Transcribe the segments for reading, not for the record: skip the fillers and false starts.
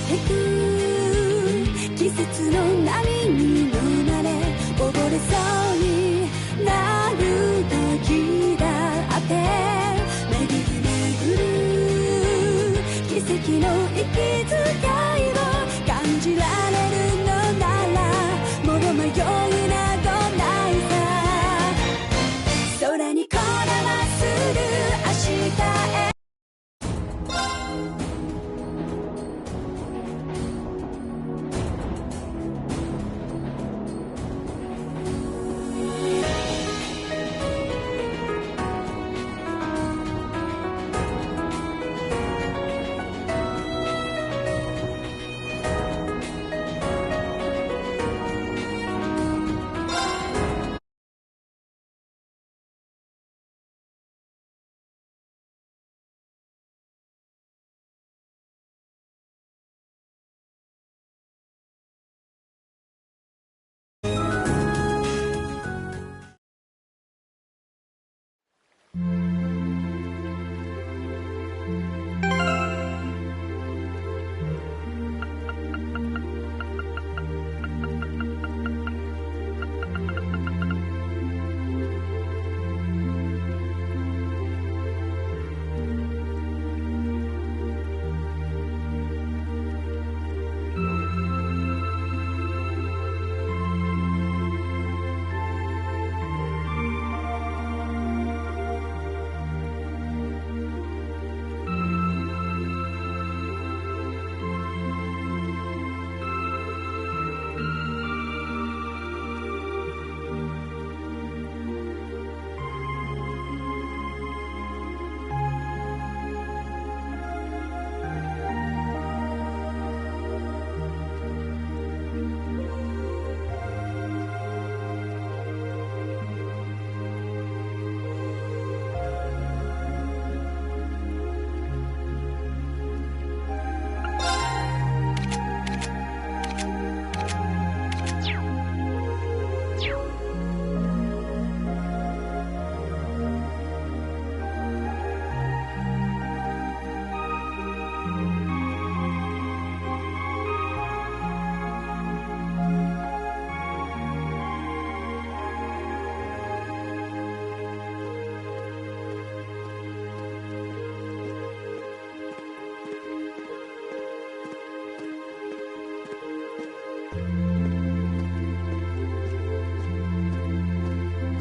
てく季節の波に飲まれ溺れそうになる時だって巡る巡る奇跡の息遣いを感じられるのならもう迷いなどないさ空にこだまする明日へ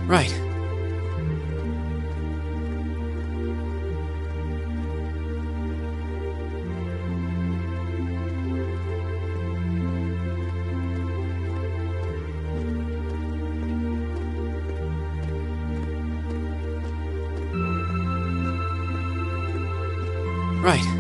Right. Right.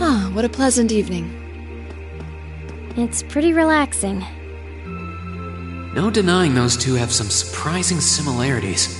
Ah, what a pleasant evening. It's pretty relaxing. No denying those two have some surprising similarities.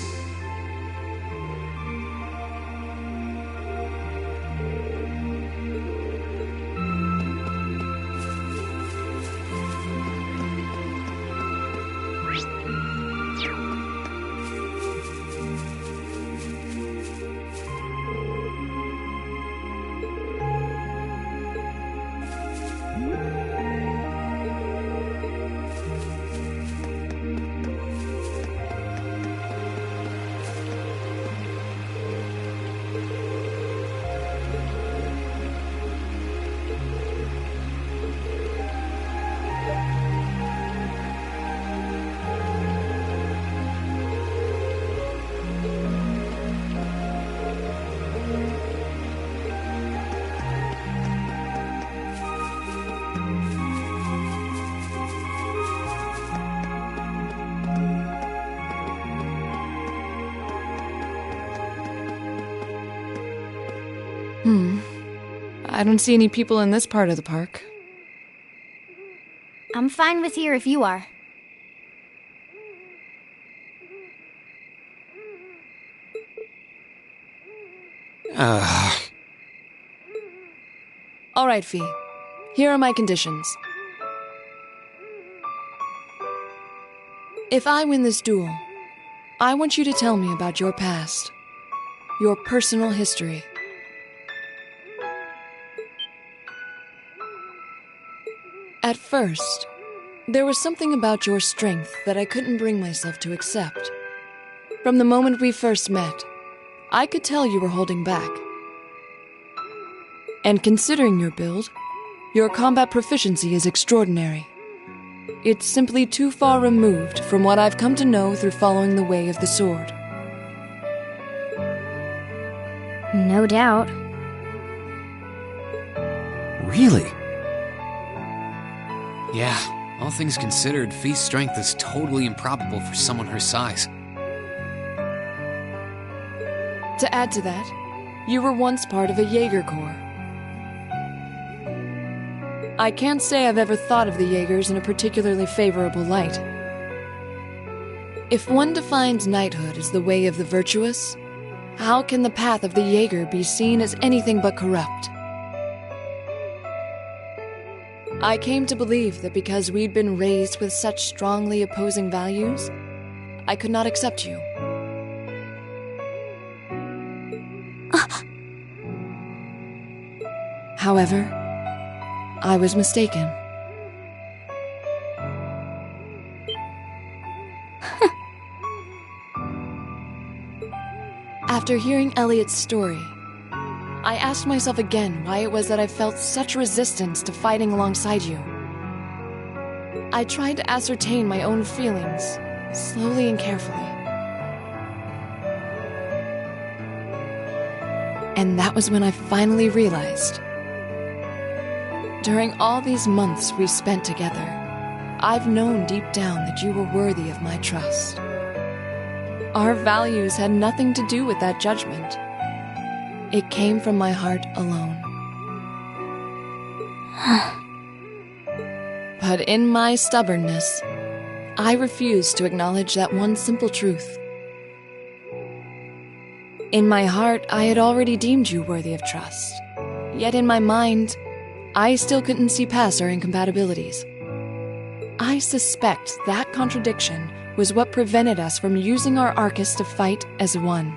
I don't see any people in this part of the park. I'm fine with here if you are. All right, Fee. Here are my conditions. If I win this duel, I want you to tell me about your past, your personal history. At first, there was something about your strength that I couldn't bring myself to accept. From the moment we first met, I could tell you were holding back. And considering your build, your combat proficiency is extraordinary. It's simply too far removed from what I've come to know through following the way of the sword. No doubt. Really? Yeah, all things considered, Fee's strength is totally improbable for someone her size. To add to that, you were once part of a Jaeger Corps. I can't say I've ever thought of the Jaegers in a particularly favorable light. If one defines knighthood as the way of the virtuous, how can the path of the Jaeger be seen as anything but corrupt? I came to believe that because we'd been raised with such strongly opposing values, I could not accept you. However, I was mistaken. After hearing Elliot's story, I asked myself again why it was that I felt such resistance to fighting alongside you. I tried to ascertain my own feelings, slowly and carefully. And that was when I finally realized. During all these months we spent together, I've known deep down that you were worthy of my trust. Our values had nothing to do with that judgment. It came from my heart alone. But in my stubbornness, I refused to acknowledge that one simple truth. In my heart, I had already deemed you worthy of trust. Yet in my mind, I still couldn't see past our incompatibilities. I suspect that contradiction was what prevented us from using our Arcus to fight as one.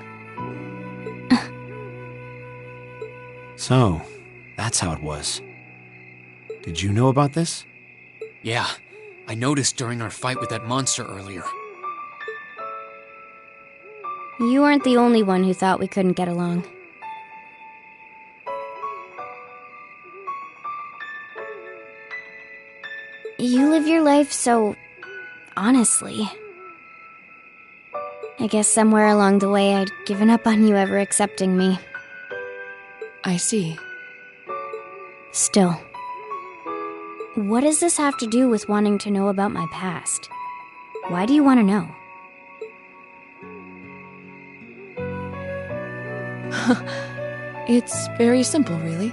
So, that's how it was. Did you know about this? Yeah, I noticed during our fight with that monster earlier. You weren't the only one who thought we couldn't get along. You live your life so honestly. I guess somewhere along the way I'd given up on you ever accepting me. I see. Still, what does this have to do with wanting to know about my past? Why do you want to know? It's very simple, really.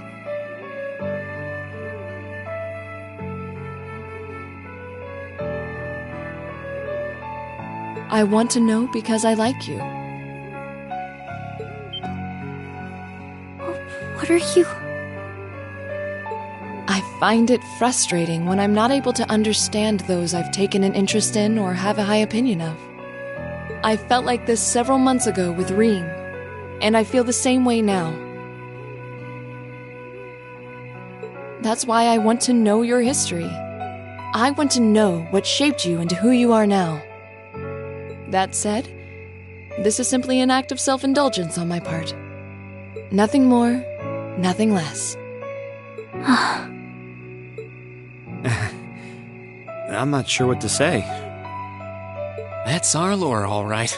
I want to know because I like you. What are you... I find it frustrating when I'm not able to understand those I've taken an interest in or have a high opinion of. I felt like this several months ago with Rean, and I feel the same way now. That's why I want to know your history. I want to know what shaped you into who you are now. That said, this is simply an act of self-indulgence on my part. Nothing more, nothing less. I'm not sure what to say. That's our lore, all right.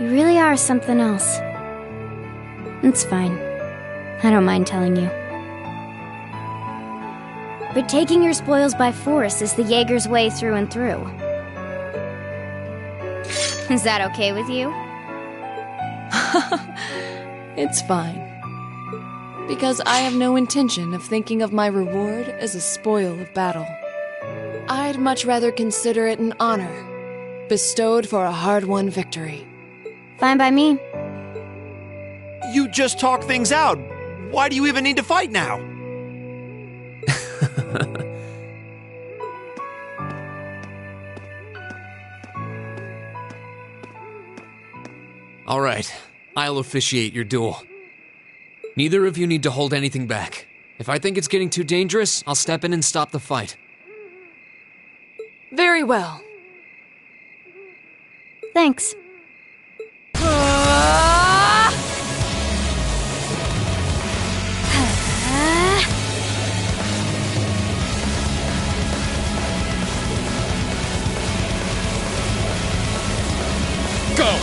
You really are something else. It's fine. I don't mind telling you. But taking your spoils by force is the Jaeger's way through and through. Is that okay with you? It's fine. Because I have no intention of thinking of my reward as a spoil of battle. I'd much rather consider it an honor, bestowed for a hard-won victory. Fine by me. You just talk things out. Why do you even need to fight now? All right, I'll officiate your duel. Neither of you need to hold anything back. If I think it's getting too dangerous, I'll step in and stop the fight. Very well. Thanks. Go!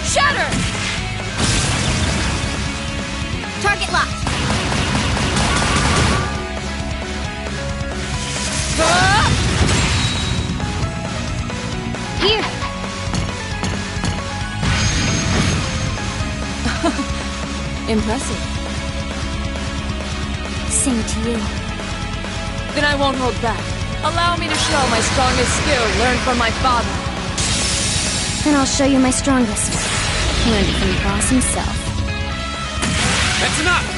Shatter! Target locked. Here. Impressive. Same to you. Then I won't hold back. Allow me to show my strongest skill learned from my father. Then I'll show you my strongest. Learned it from the boss himself. That's enough!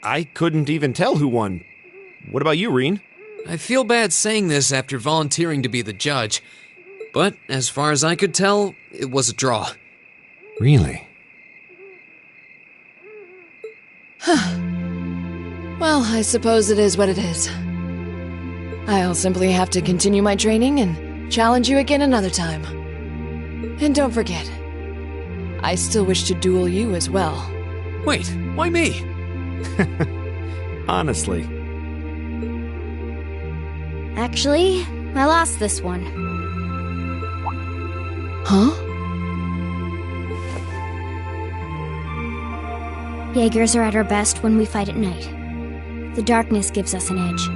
I couldn't even tell who won. What about you, Reen? I feel bad saying this after volunteering to be the judge, but as far as I could tell, it was a draw. Really? Well, I suppose it is what it is. I'll simply have to continue my training and challenge you again another time. And don't forget, I still wish to duel you as well. Wait, why me? Honestly. Actually, I lost this one. Huh? Jaegers are at our best when we fight at night. The darkness gives us an edge.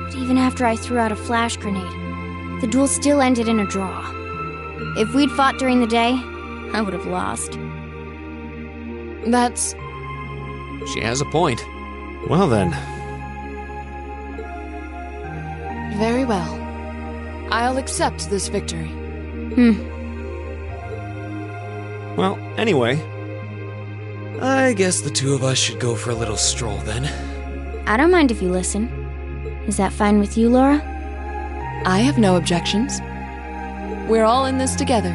But even after I threw out a flash grenade, the duel still ended in a draw. If we'd fought during the day, I would have lost. That's... She has a point. Well then. very well. I'll accept this victory. Well, anyway. I guess the two of us should go for a little stroll then. I don't mind if you listen. Is that fine with you, Laura? I have no objections. We're all in this together.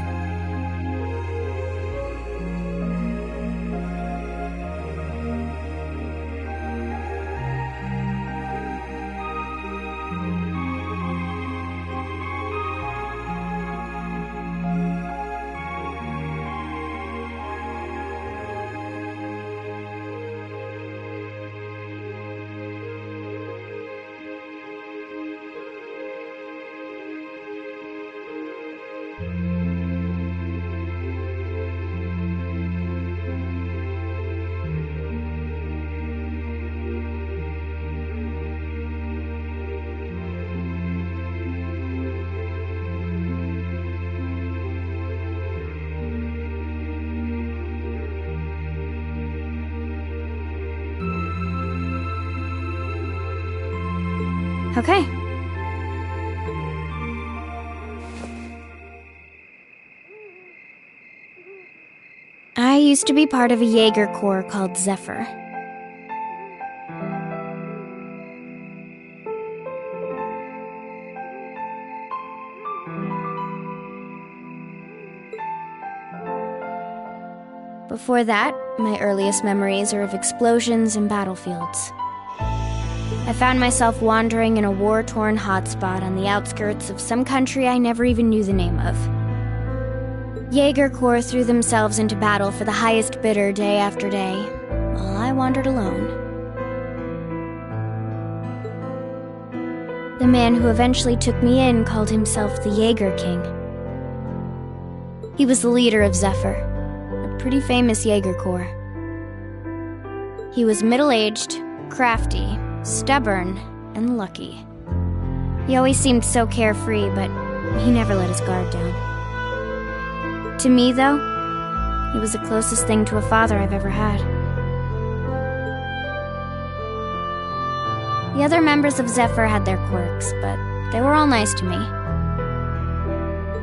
Okay. I used to be part of a Jaeger Corps called Zephyr. Before that, my earliest memories are of explosions and battlefields. I found myself wandering in a war-torn hotspot on the outskirts of some country I never even knew the name of. Jaeger Corps threw themselves into battle for the highest bidder day after day, while I wandered alone. The man who eventually took me in called himself the Jaeger King. He was the leader of Zephyr, a pretty famous Jaeger Corps. He was middle-aged, crafty, stubborn, and lucky. He always seemed so carefree, but he never let his guard down. To me, though, he was the closest thing to a father I've ever had. The other members of Zephyr had their quirks, but they were all nice to me.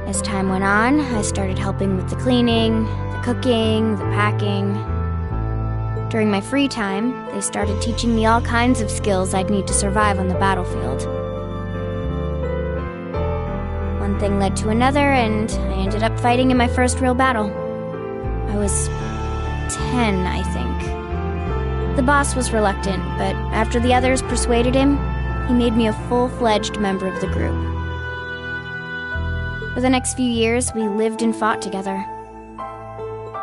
As time went on, I started helping with the cleaning, the cooking, the packing. During my free time, they started teaching me all kinds of skills I'd need to survive on the battlefield. One thing led to another, and I ended up fighting in my first real battle. I was 10, I think. The boss was reluctant, but after the others persuaded him, he made me a full-fledged member of the group. For the next few years, we lived and fought together.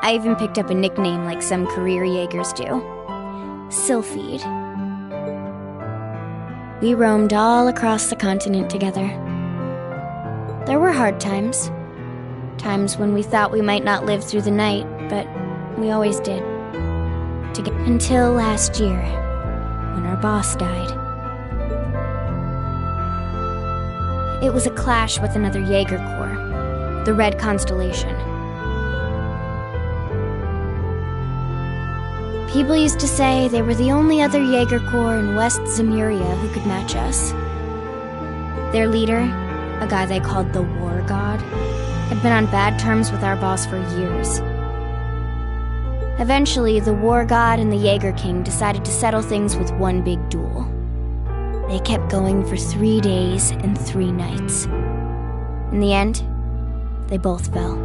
I even picked up a nickname like some career Jaegers do. Sylphide. We roamed all across the continent together. There were hard times. Times when we thought we might not live through the night, but we always did. Until last year, when our boss died. It was a clash with another Jaeger Corps, the Red Constellation. People used to say they were the only other Jaeger Corps in West Zemuria who could match us. Their leader, a guy they called the War God, had been on bad terms with our boss for years. Eventually, the War God and the Jaeger King decided to settle things with one big duel. They kept going for 3 days and 3 nights. In the end, they both fell.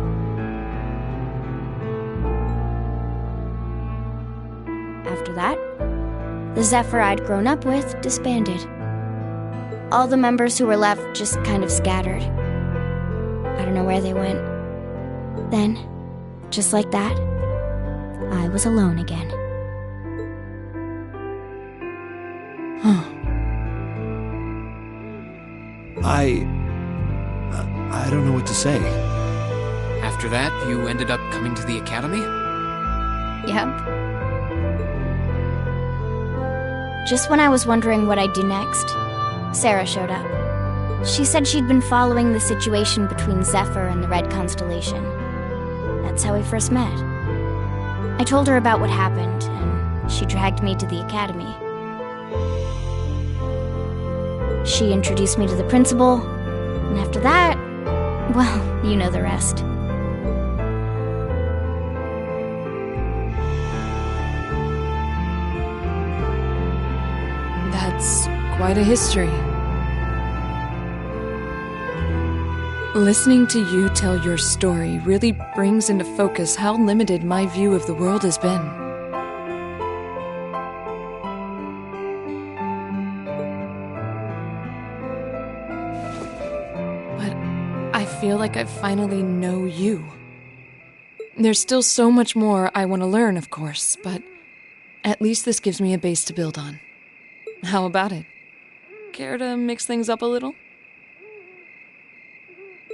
After that, the Zephyr I'd grown up with disbanded. All the members who were left just kind of scattered. I don't know where they went. Then, just like that, I was alone again. I don't know what to say. After that, you ended up coming to the academy? Yep. Just when I was wondering what I'd do next, Sarah showed up. She said she'd been following the situation between Zephyr and the Red Constellation. That's how we first met. I told her about what happened, and she dragged me to the academy. She introduced me to the principal, and after that, well, you know the rest. That's quite a history. Listening to you tell your story really brings into focus how limited my view of the world has been. But I feel like I finally know you. There's still so much more I want to learn, of course, but at least this gives me a base to build on. How about it? Care to mix things up a little?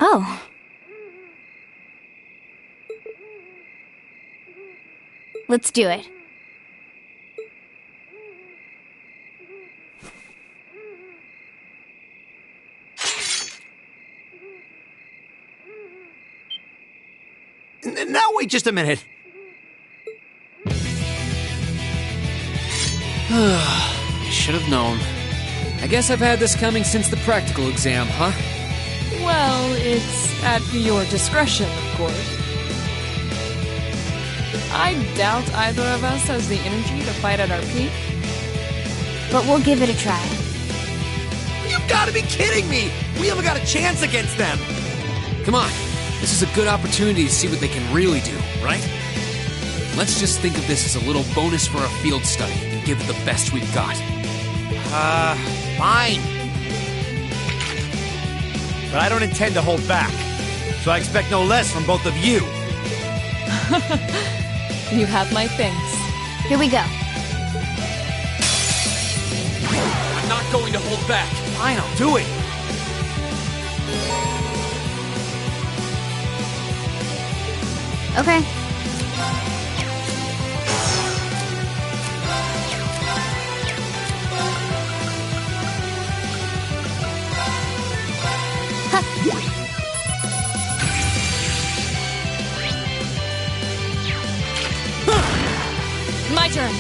Oh. Let's do it. Now, wait just a minute. Should have known. I guess I've had this coming since the practical exam, huh? Well, it's at your discretion, of course. I doubt either of us has the energy to fight at our peak. But we'll give it a try. You've got to be kidding me! We haven't got a chance against them! Come on, this is a good opportunity to see what they can really do, right? Let's just think of this as a little bonus for our field study and give it the best we've got. Fine. But I don't intend to hold back, so I expect no less from both of you. You have my thanks. Here we go. I'm not going to hold back. Fine, I'll do it. Okay. My turn.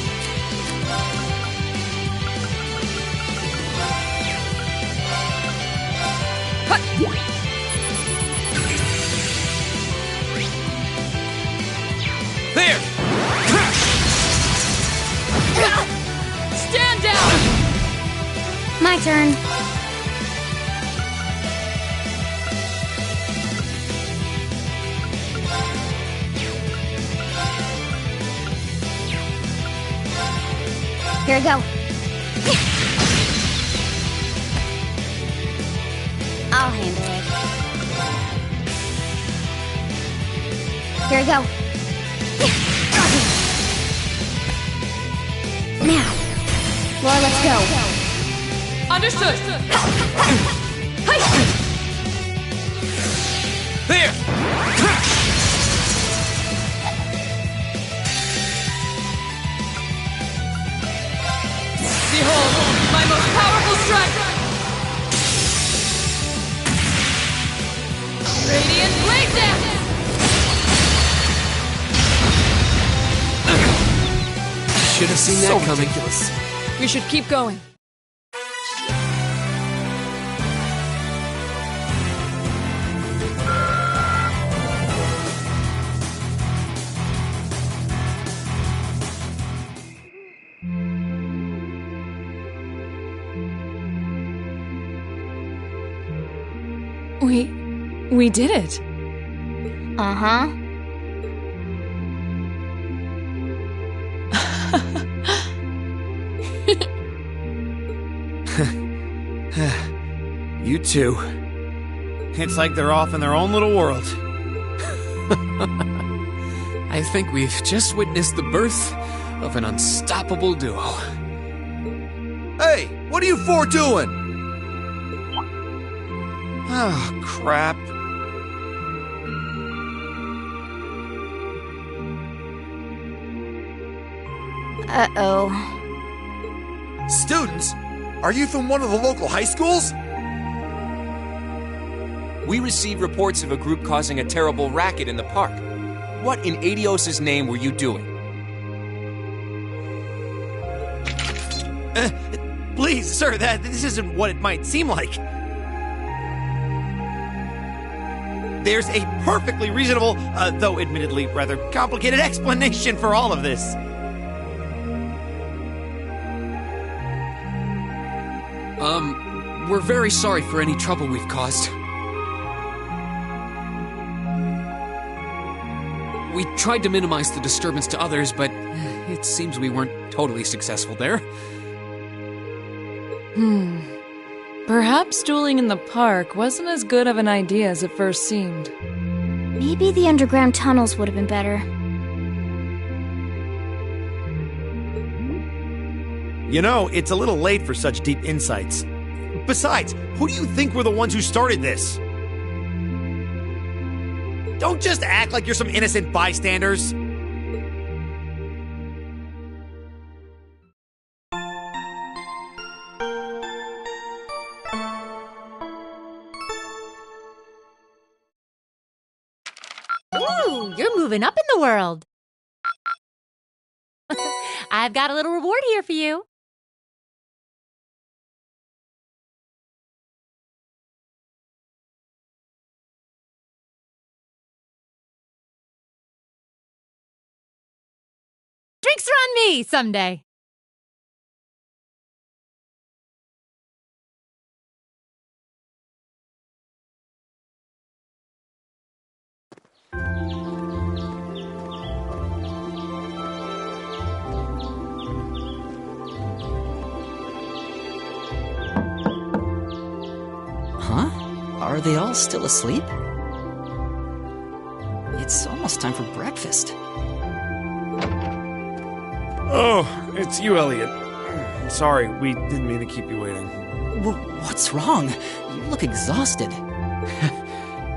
There! Stand down! My turn. Here we go. I'll handle it. Here we go. Now, Laura, let's go. Understood. There! Behold, my most powerful strike! Radiant Blade Dance! Should have seen that coming. We should keep going. We did it. Uh-huh. You two. It's like they're off in their own little world. I think we've just witnessed the birth of an unstoppable duo. Hey, what are you four doing? Oh, crap. Uh-oh. Students? Are you from one of the local high schools? We received reports of a group causing a terrible racket in the park. What in Adios' name were you doing? Please, sir, this isn't what it might seem like. There's a perfectly reasonable, though admittedly rather complicated explanation for all of this. We're very sorry for any trouble we've caused. We tried to minimize the disturbance to others, but it seems we weren't totally successful there. Perhaps dueling in the park wasn't as good of an idea as it first seemed. Maybe the underground tunnels would have been better. You know, it's a little late for such deep insights. Besides, who do you think were the ones who started this? Don't just act like you're some innocent bystanders. Ooh, you're moving up in the world. I've got a little reward here for you. Drinks are on me someday. Huh? Are they all still asleep? It's almost time for breakfast. Oh, it's you, Elliot. Sorry, we didn't mean to keep you waiting. What's wrong? You look exhausted.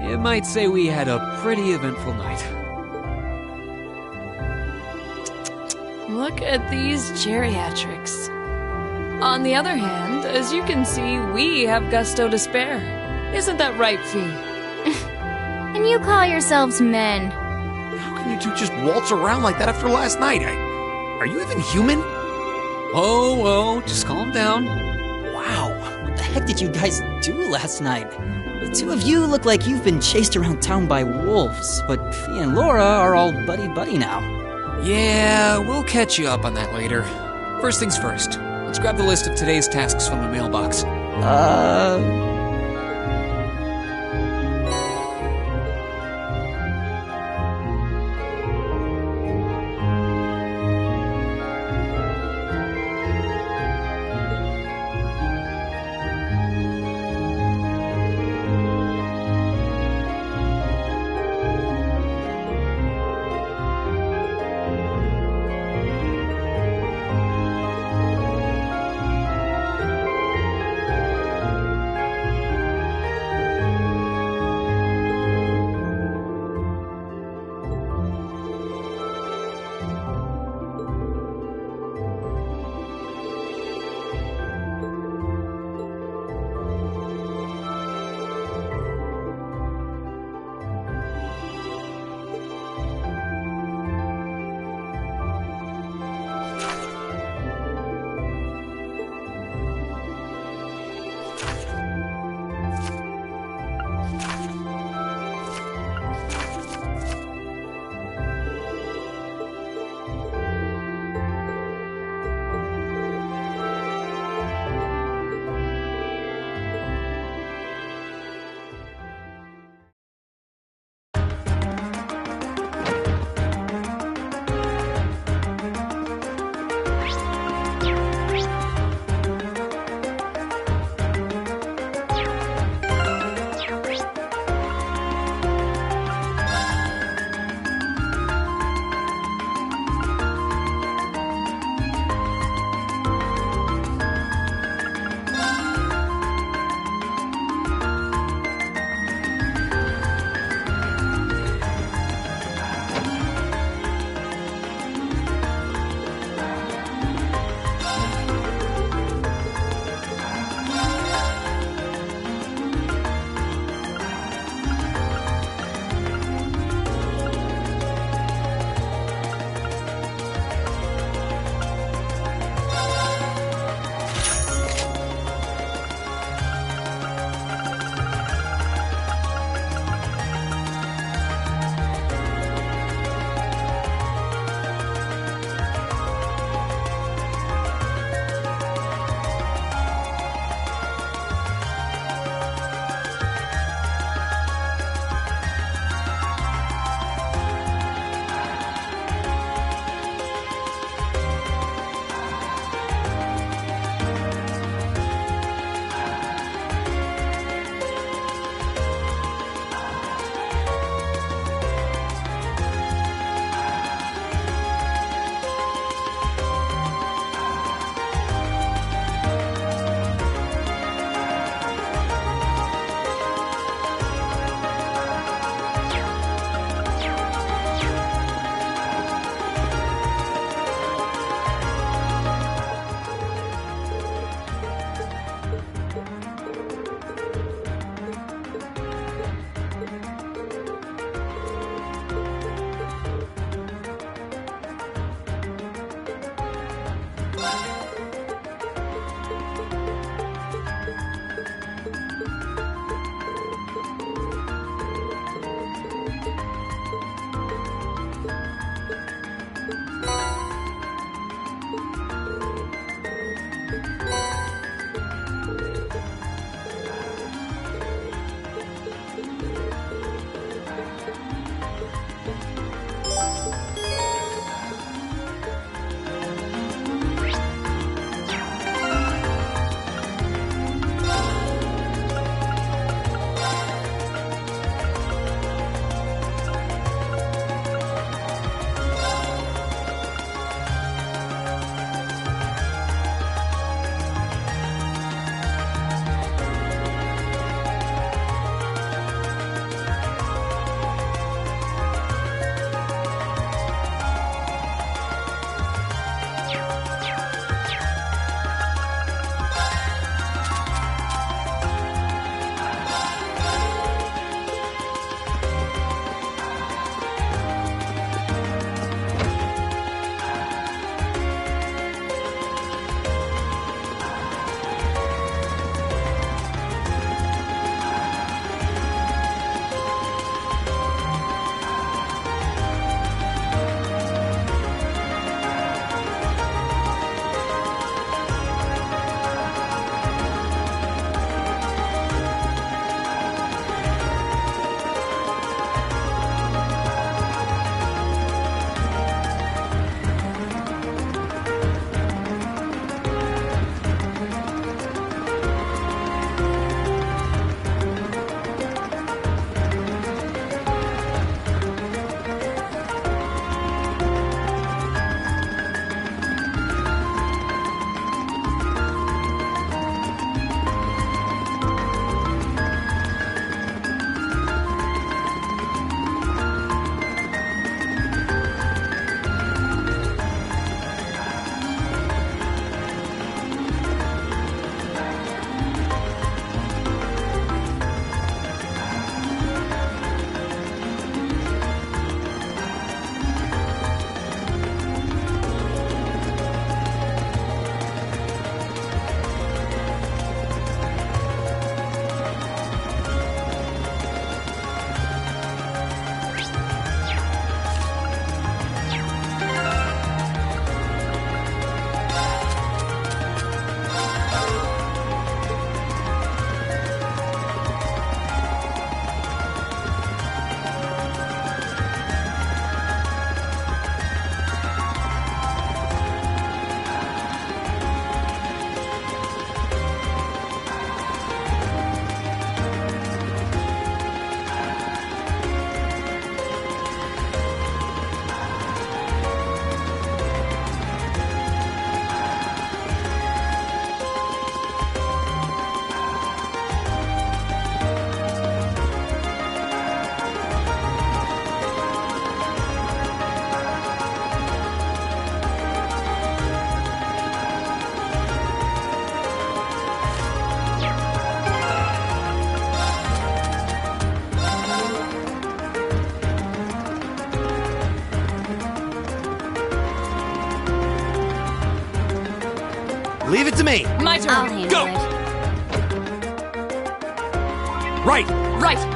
You might say we had a pretty eventful night. Look at these geriatrics. On the other hand, as you can see, we have gusto to spare. Isn't that right, Fee? And you call yourselves men. How can you two just waltz around like that after last night? Are you even human? Whoa, just calm down. Wow, what the heck did you guys do last night? The two of you look like you've been chased around town by wolves, but Fee and Laura are all buddy-buddy now. Yeah, we'll catch you up on that later. First things first, let's grab the list of today's tasks from the mailbox. Leave it to me. My turn. I'll handle Go. it. Right. Right.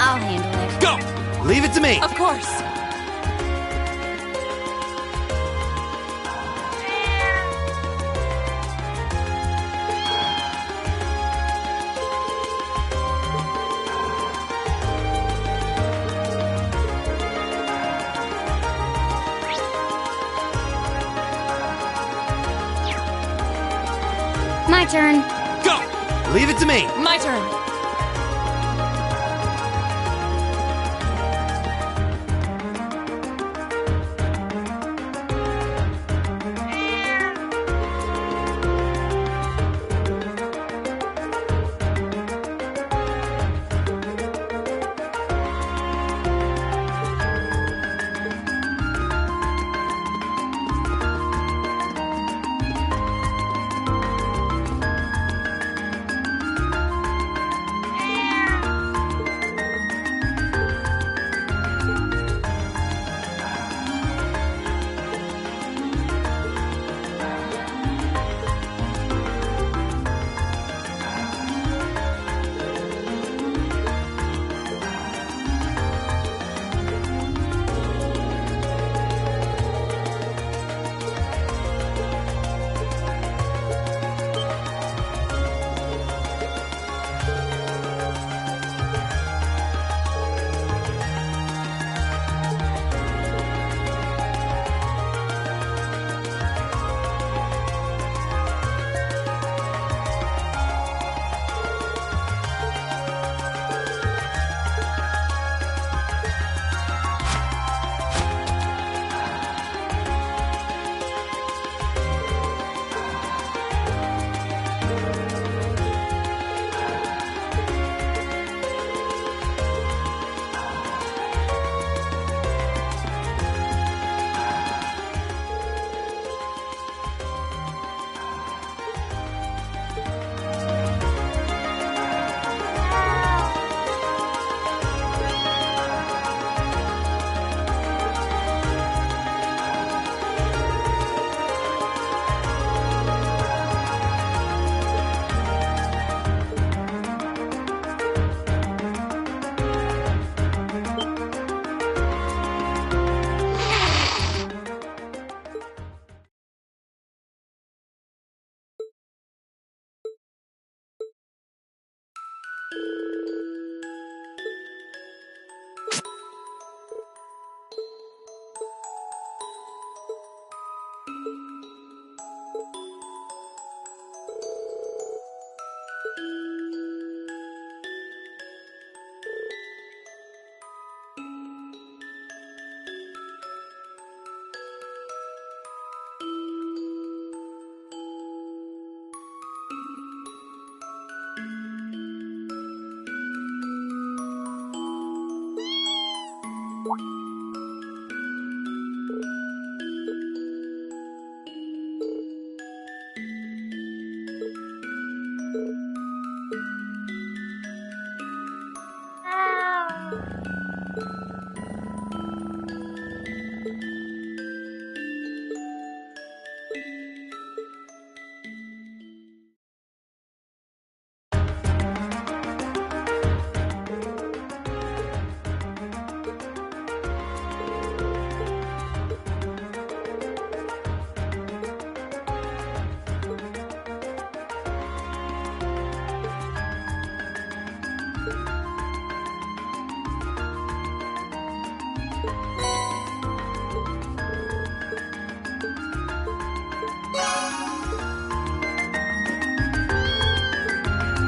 I'll handle it. Go. Leave it to me. Of course. My turn. Go. Leave it to me. My turn.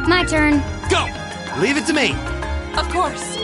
My turn. Go! Leave it to me. Of course.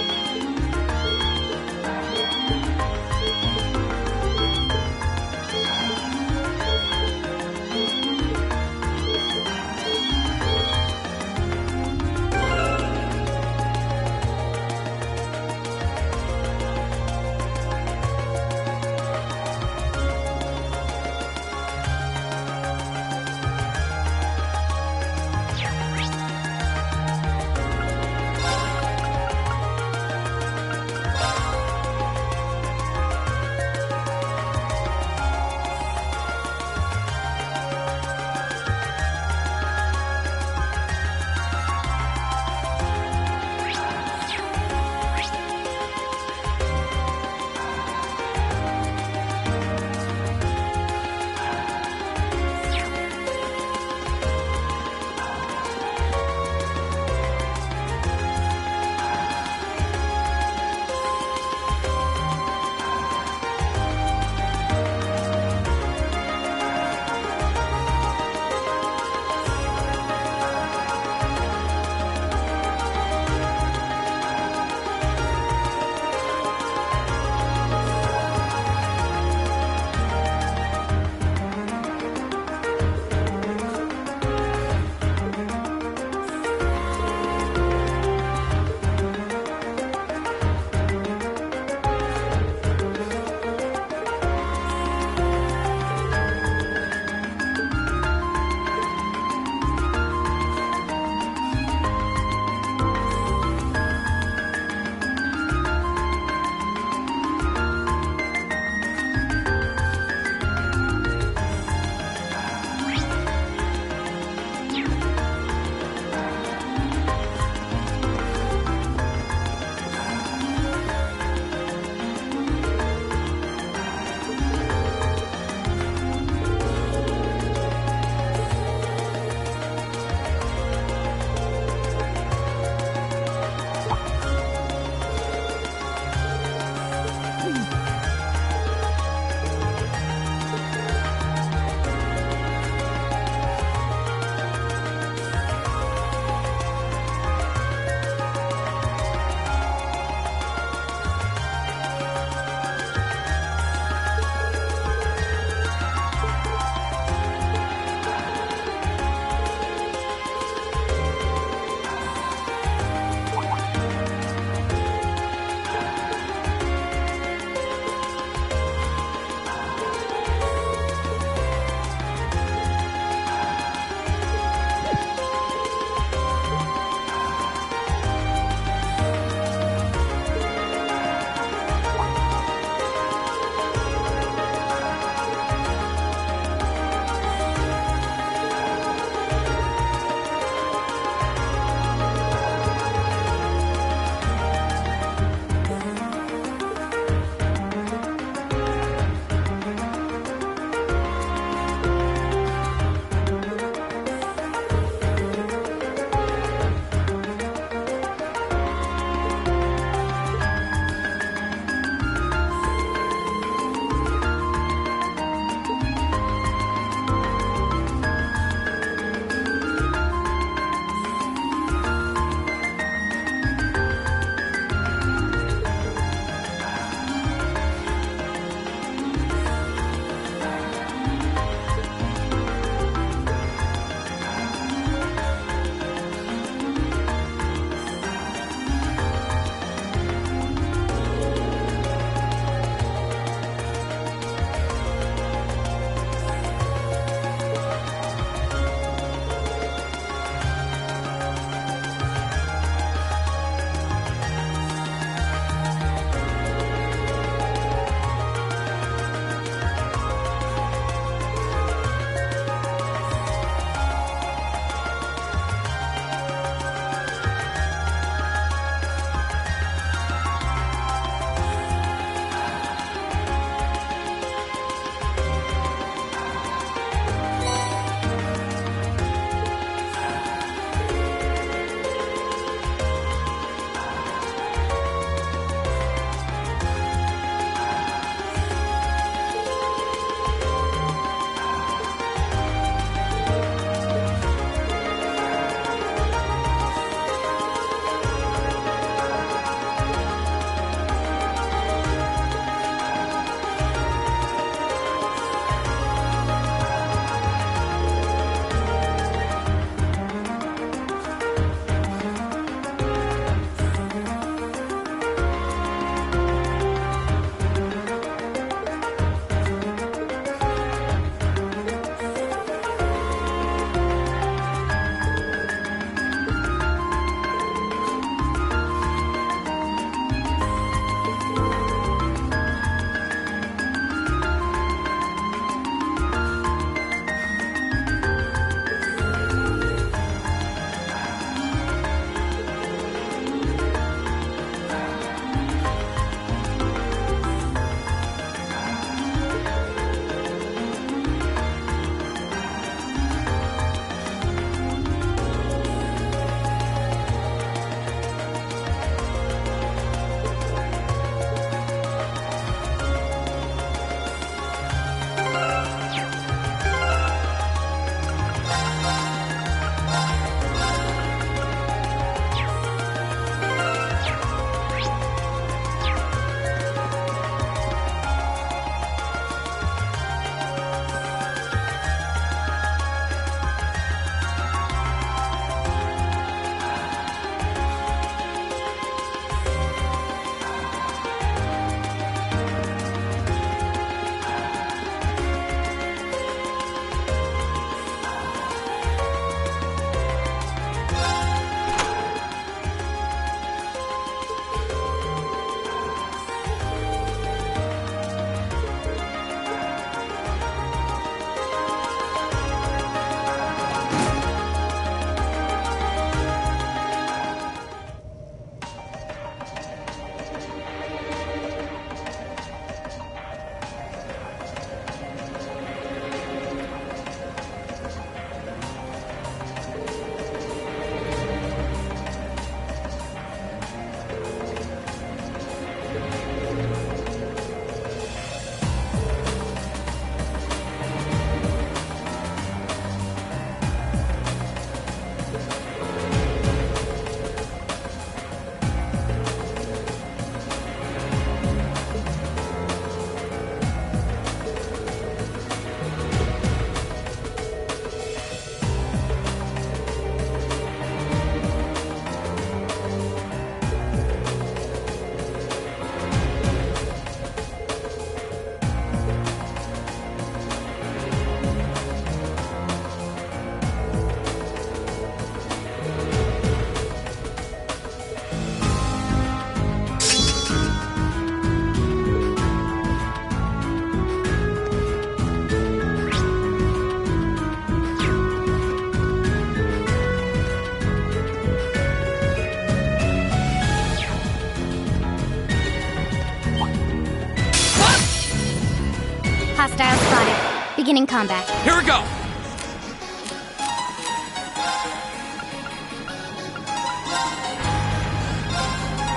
Beginning combat. Here we go!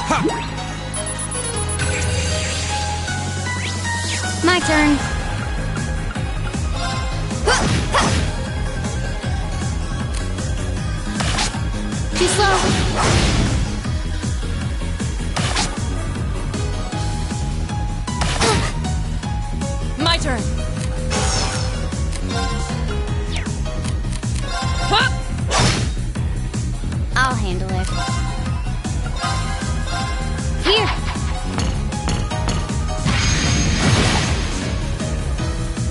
Ha! My turn. Too slow. My turn. I'll handle it. Here.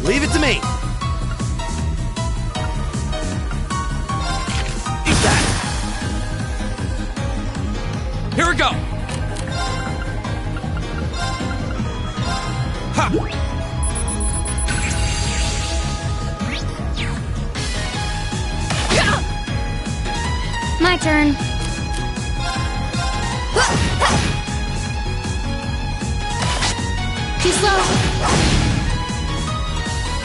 Leave it to me. Eat that. Here we go! Ha! My turn. Too slow.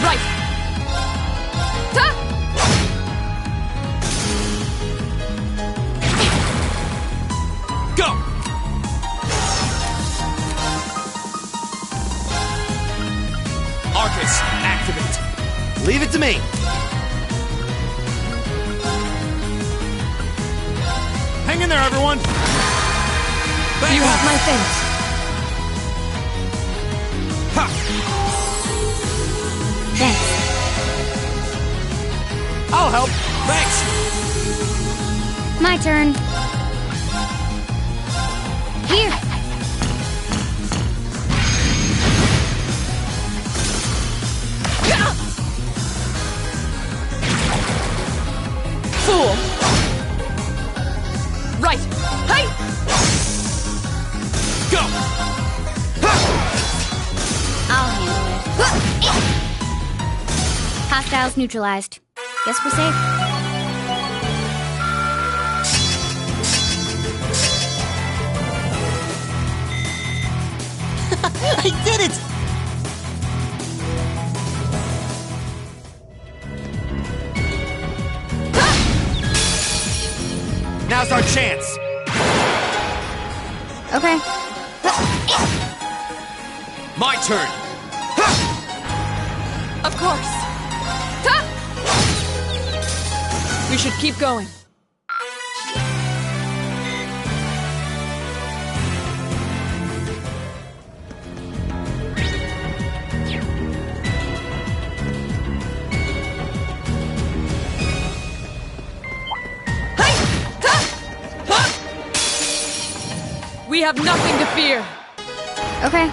Right. Go! Arcus, activate. Leave it to me. Hang in there, everyone. You have my thanks. Ha! Thanks. I'll help. Thanks! My turn. Here. Fool. Right. Hey. Go! I'll handle it. Hostiles neutralized. Guess we're safe. I did it! Now's our chance. Okay. My turn! Of course. We should keep going. We have nothing to fear. Okay.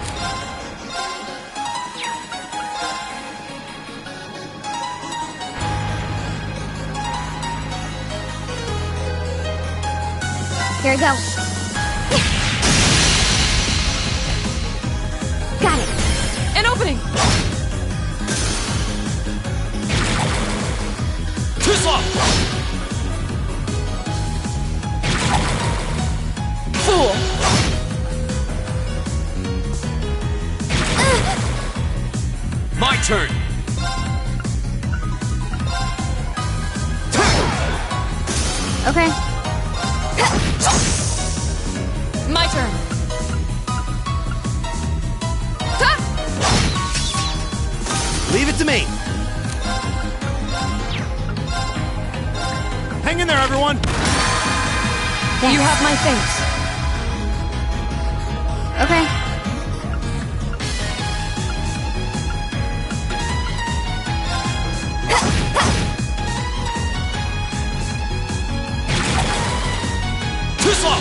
Here we go. Got it. An opening. Too slow! Fool. My turn! Okay. My turn. Leave it to me. Hang in there, everyone. You have my thanks. Okay. Too slow!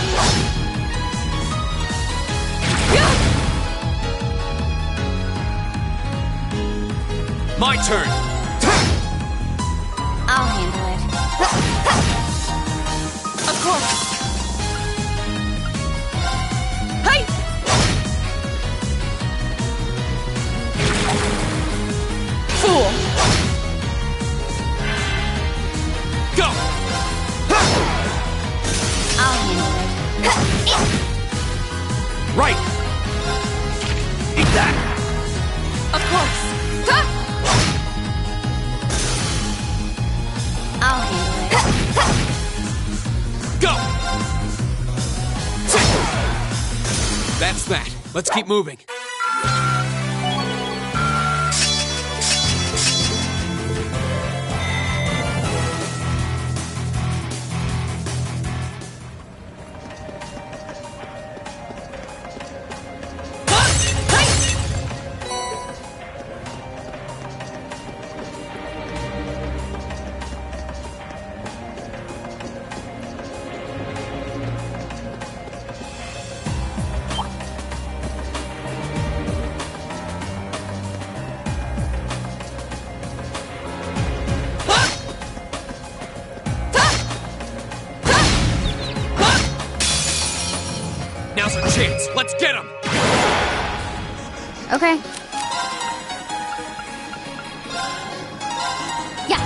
My turn! I'll handle it. Of course. Hey! Fool. Go! I'll handle it. Right. Eat that. Of course. That's that. Let's keep moving. Now's our chance. Let's get him! Okay. Yeah.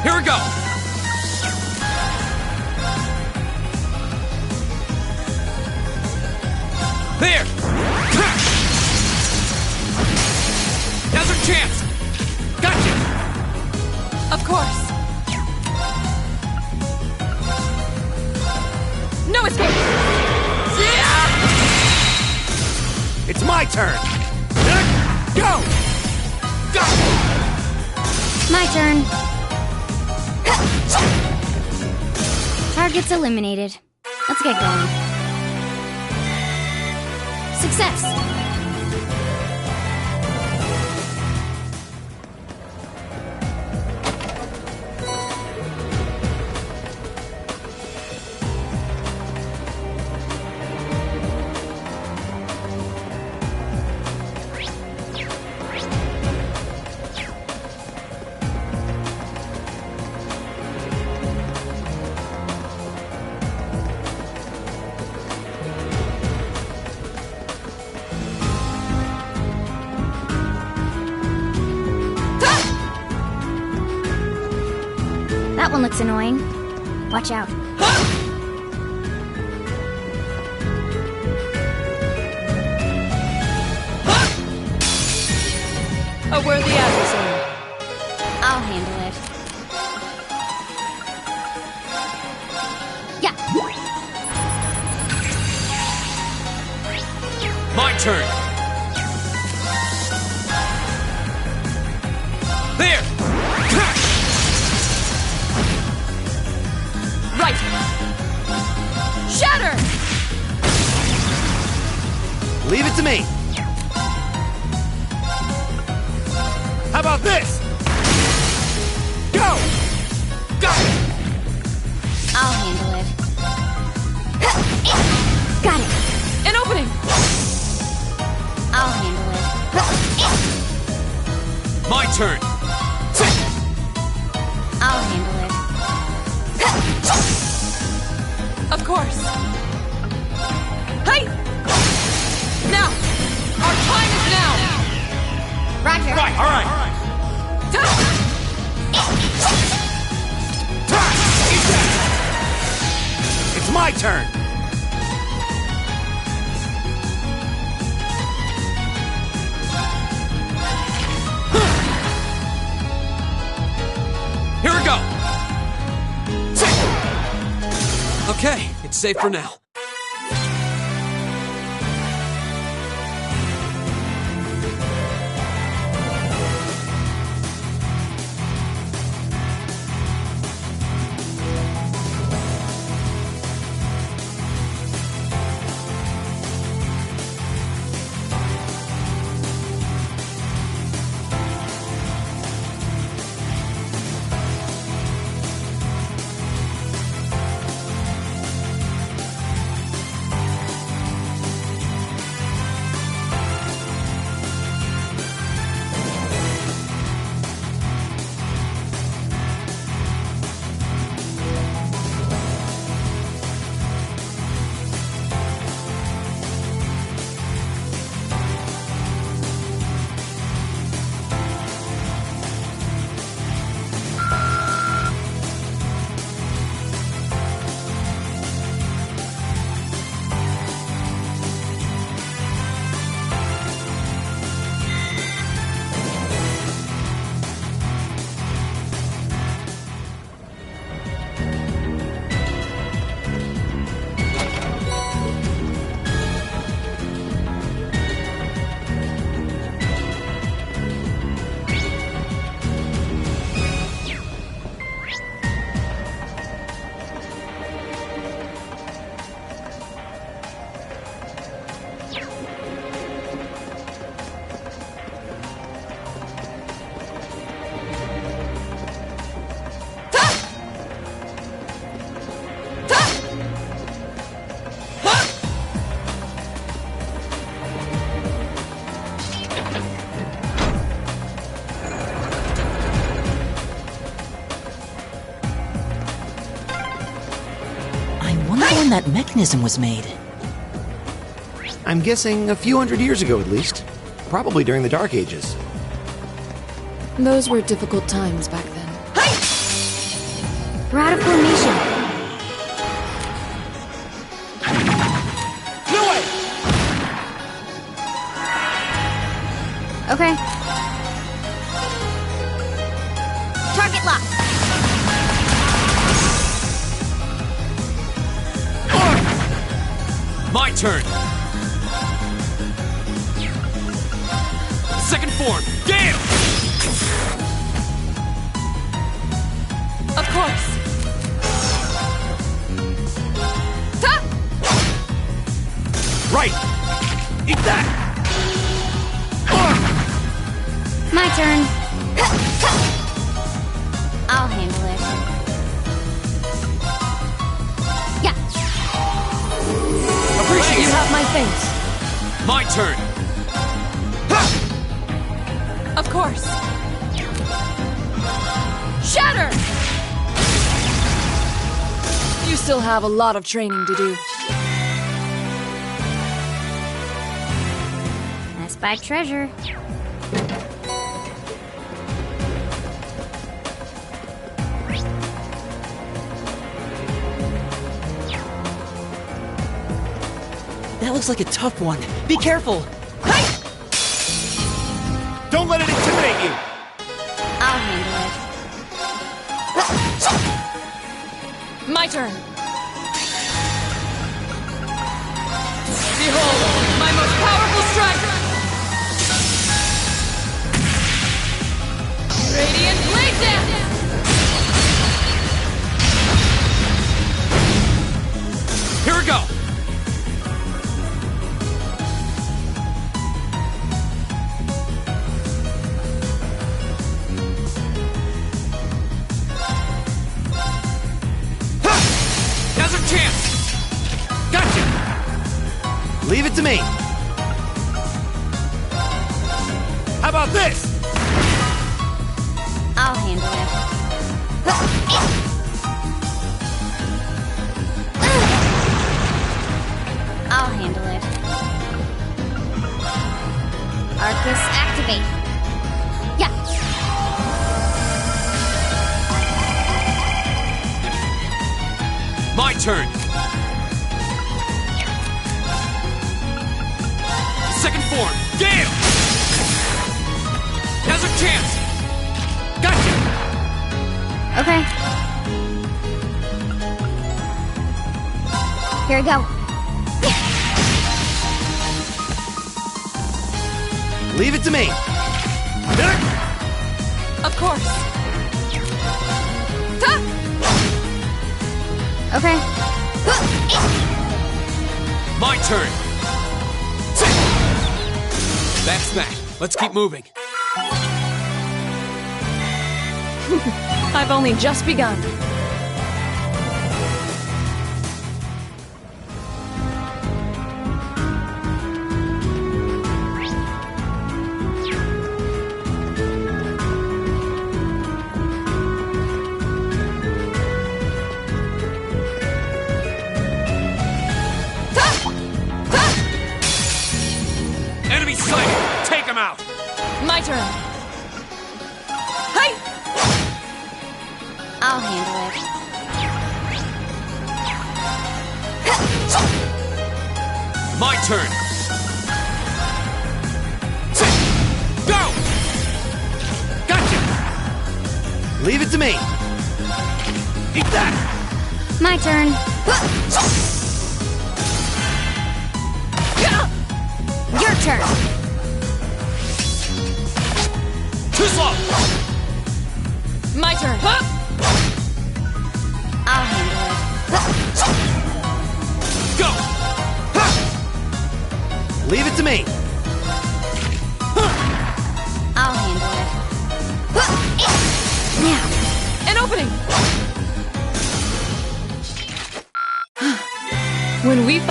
Here we go! There! Now's our chance! Gotcha! Of course. No escape! It's my turn! Go! Go! My turn. Target's eliminated. Let's get going. Success! That one looks annoying. Watch out. A worthy adversary. I'll handle it. Yeah. My turn! There! Right! Shatter! Leave it to me! How about this? Go! Got it! I'll handle it. Got it. An opening! I'll handle it. My turn! I'll handle it. Of course. Hey! Now! Our time is now! Roger. Right, all right. It's my turn. Here we go! Okay, it's safe for now. wonder when that mechanism was made. I'm guessing a few hundred years ago at least. Probably during the Dark Ages. Those were difficult times back then. We're out of formation. No way! Okay. Target lock. My turn. Second form, Gale! Of course. Right! Eat that! My turn. I'll handle it. Yeah. Appreciate You it. have my thanks. My turn. Of course. Shatter! You still have a lot of training to do. I spy treasure. That looks like a tough one. Be careful! Don't let it intimidate you! I'll handle it. My turn. Behold, my most powerful strike! Radiant Blade Dance! Here we go. Now's our chance. Gotcha. Leave it to me. How about this? I'll handle it. I'll handle it. Arcus, activate. Yeah. My turn. Second form, Gale! Now's our chance. Gotcha. Okay. Here we go. Leave it to me. Of course. Okay. My turn. That's that. Let's keep moving. I've only just begun. Enemy sighted. Take him out. My turn. Hey! I'll handle it. My turn. Go! Gotcha! Leave it to me. Eat that! My turn. Your turn. Too slow! My turn. I'll handle it. Go! Leave it to me. I'll handle it. Now. An opening! When we...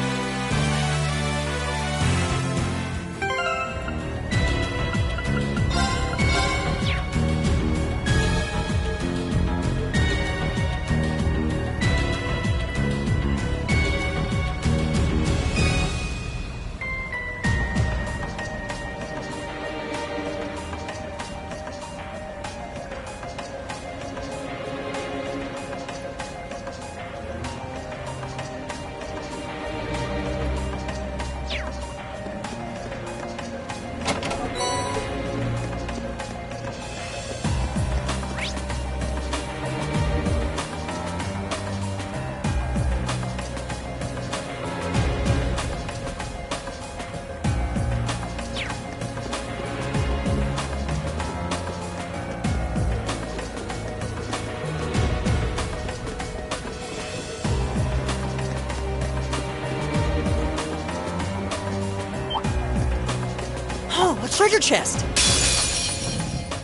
treasure chest!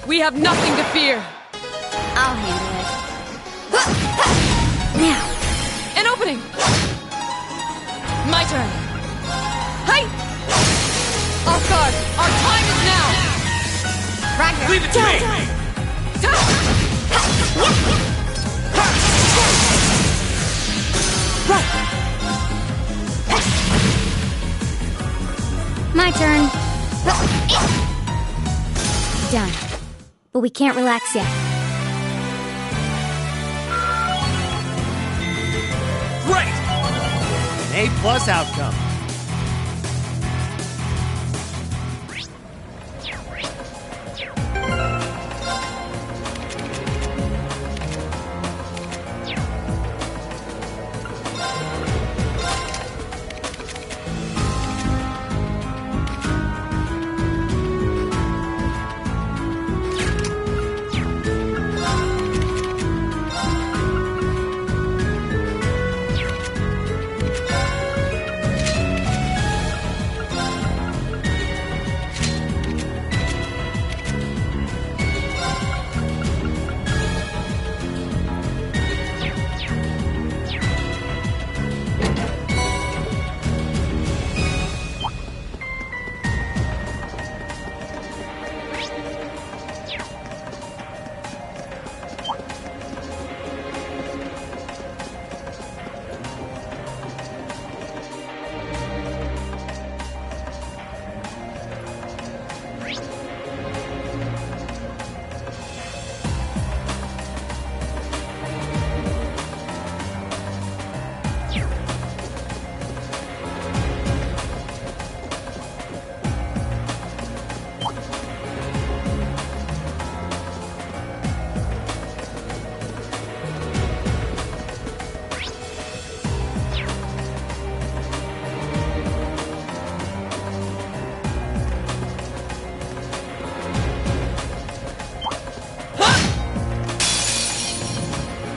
We have nothing to fear. I'll handle it. Now! An opening! My turn. Hi! Off guard! Our time is now! Roger. Leave it to me! Right! My turn. Done. But we can't relax yet. Great! An A+ outcome.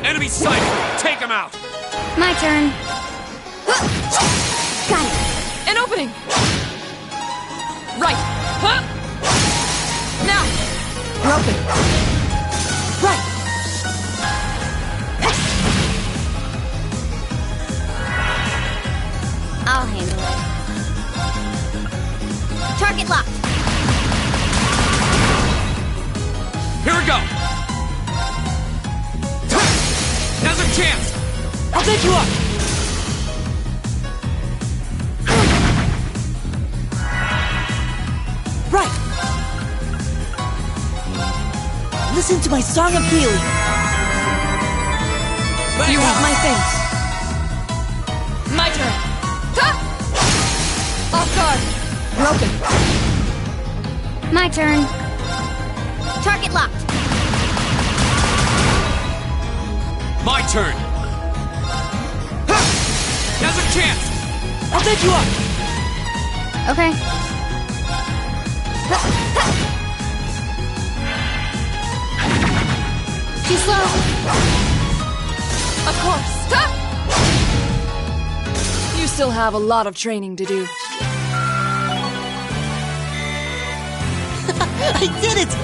Enemy sighted! Take him out! My turn. Got it. An opening! Right! Huh? Now! Broken! Right! I'll handle it. Target locked. Here we go! Now's a chance! I'll take you up! Right! Listen to my song of healing! You have my thanks. My turn. Ha! Off guard. Broken. My turn. Target locked. My turn! Now's a chance! I'll take you up. Okay. Too slow. Of course. Ha! You still have a lot of training to do. I did it!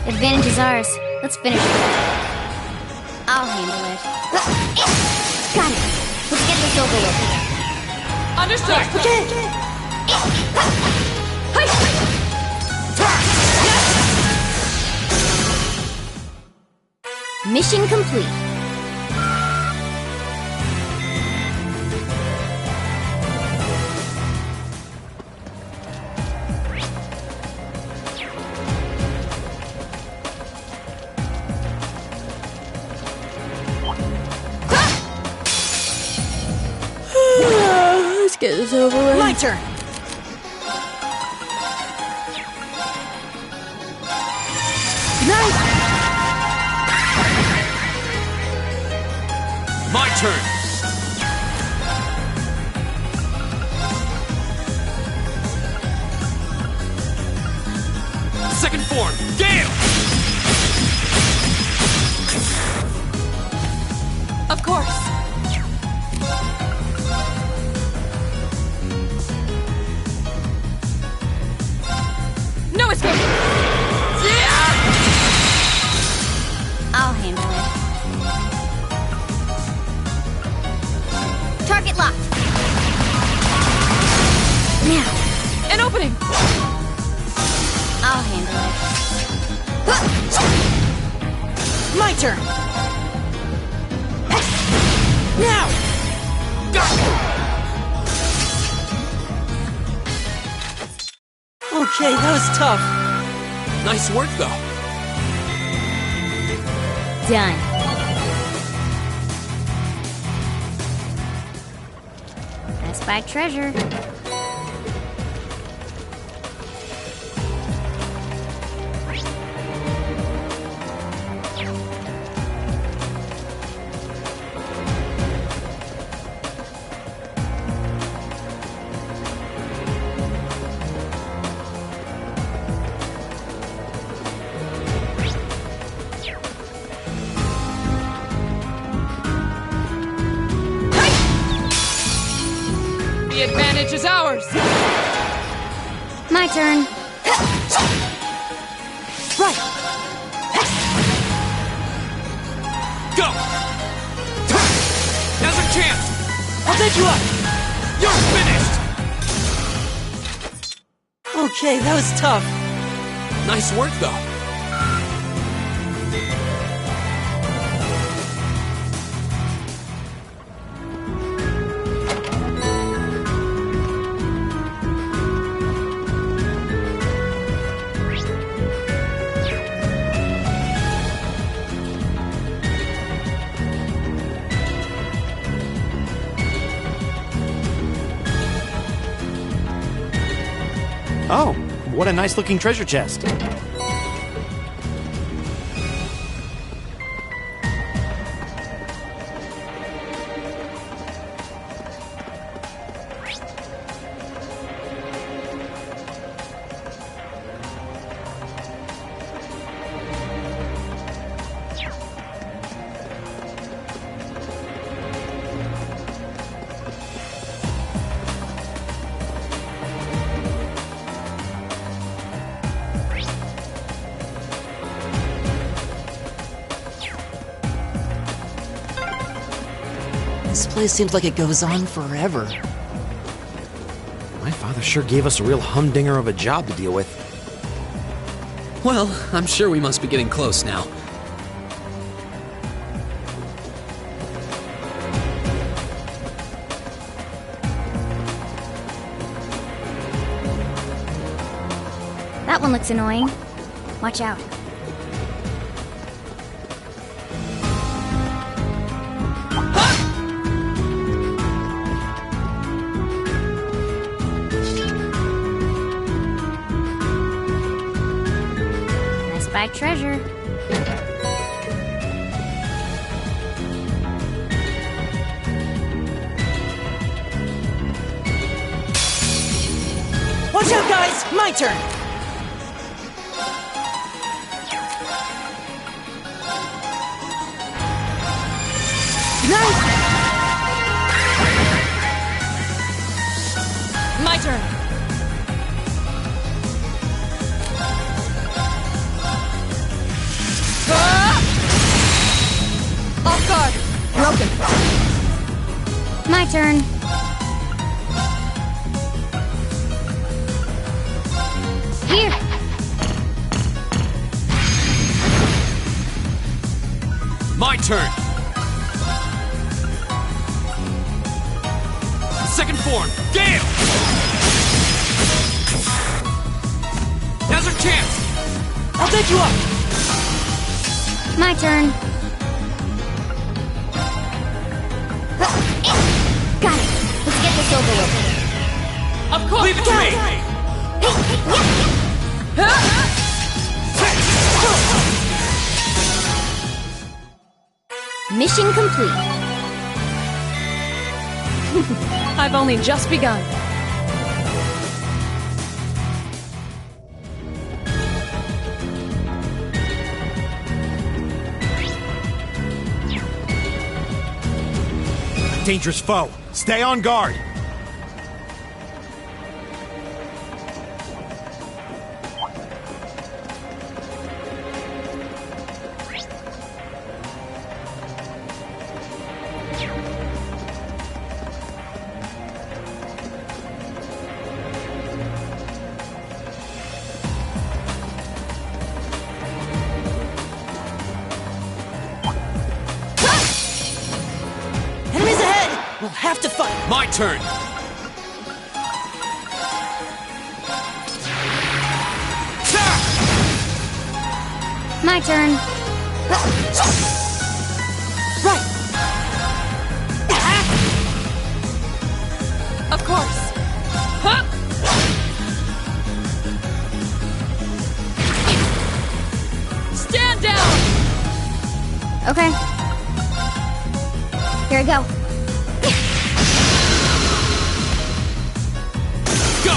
Advantage is ours. Let's finish it. I'll handle it. Got it. Let's get this over with. Understood. Mission complete. Let's get this over with. My turn! Nice! My turn! Second form, Gale! Of course. No escape! I'll handle it. Target locked. Now. An opening! I'll handle it. My turn! Now! Okay, that was tough. Nice work, though. Done. Best Buy treasure. The advantage is ours! My turn. Right! Go! Now's our chance! I'll take you up! You're finished! Okay, that was tough. Nice work, though. Oh, what a nice looking treasure chest. This place seems like it goes on forever. My father sure gave us a real humdinger of a job to deal with. Well, I'm sure we must be getting close now. That one looks annoying. Watch out. Best Buy treasure. Watch out, guys! My turn! Nice! My turn. turn. Here. My turn. Second form, Gale! Now's our chance! I'll take you up! My turn. Got it. Let's get this over with. Of course! Leave it to me! Mission complete. I've only just begun. Dangerous foe. Stay on guard. Enemies ahead! We'll have to fight! My turn! My turn. Right! Of course. Huh? Stand down! Okay. Here I go. Go!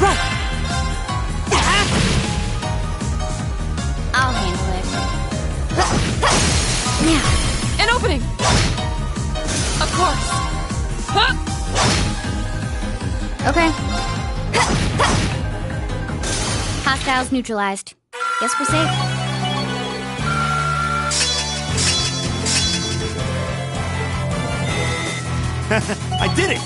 Right! I'll handle it. Now. An opening! Of course. Huh? Okay. Hostiles neutralized. Guess we're safe. I did it!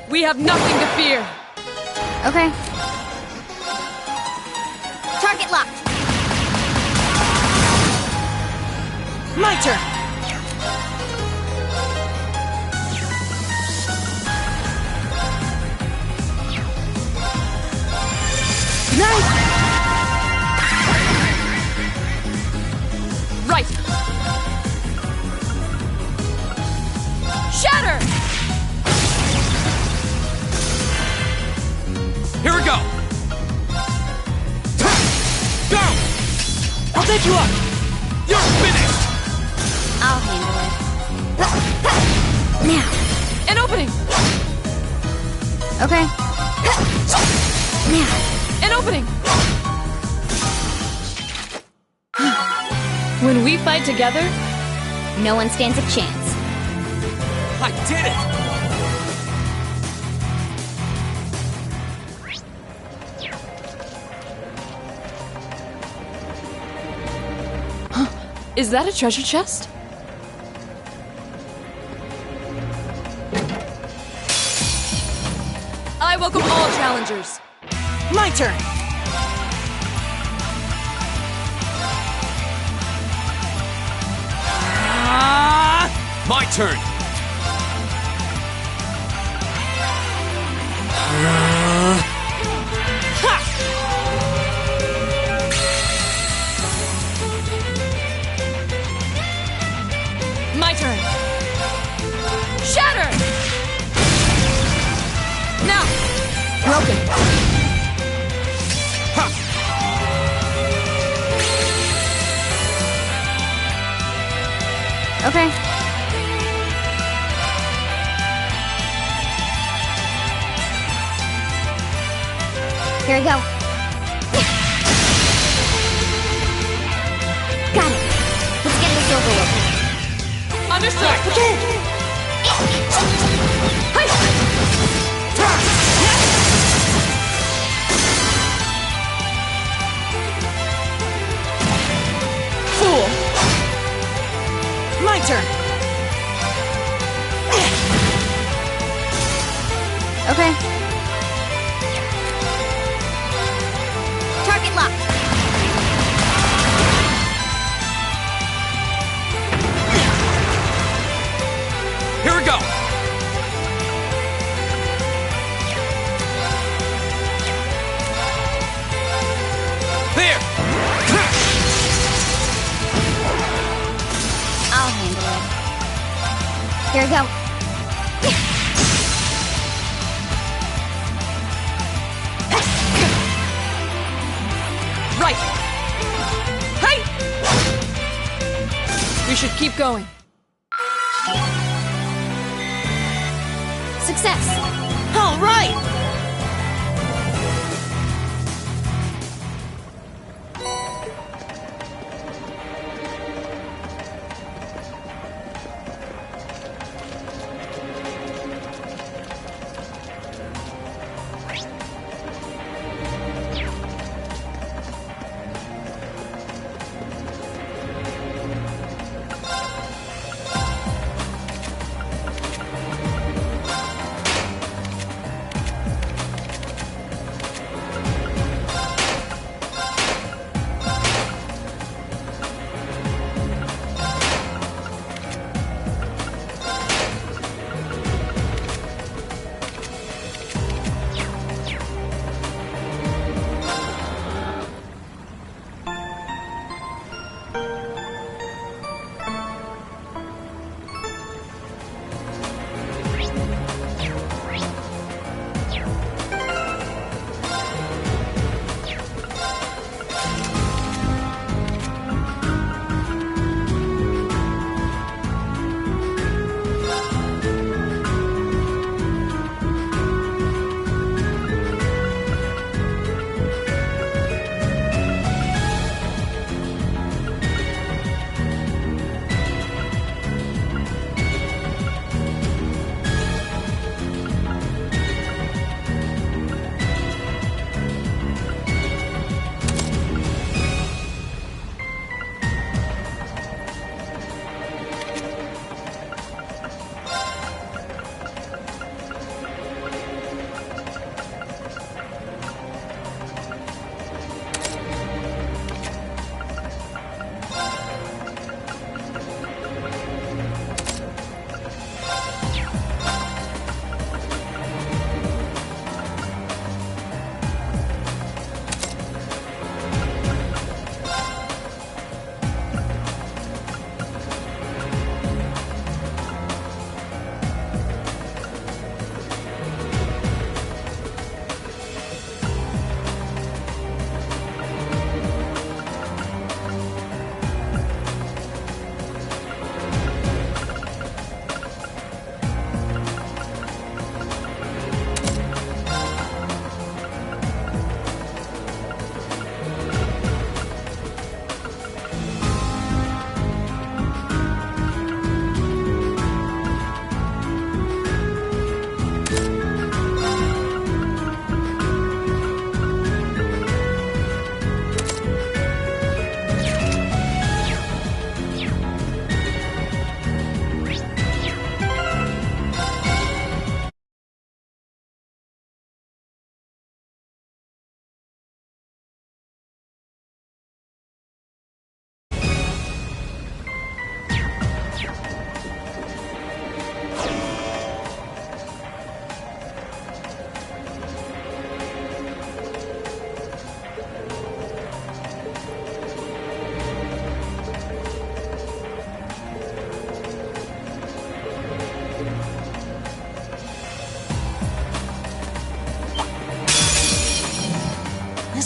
We have nothing to fear. Okay. Target locked. My turn! Nice! Right. Shatter! Here we go! Go! I'll take you up! You're finished! I'll handle it. Now. An opening! Okay. Now. An opening! When we fight together, No one stands a chance. I did it! Is that a treasure chest? I welcome all challengers. My turn! My turn! My turn. Shatter! Now! Broken. Okay. Here we go. Got it. Let's get this over with. Understood. Fool! My turn! Okay. Target locked. Here we go! There! I'll handle it. Here we go. Right. Hey! We should keep going. Success. All right!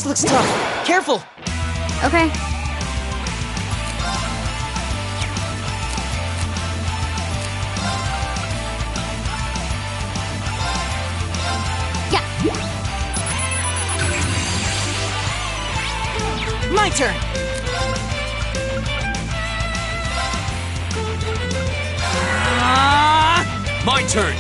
This looks tough. Careful! Okay. My turn! My turn!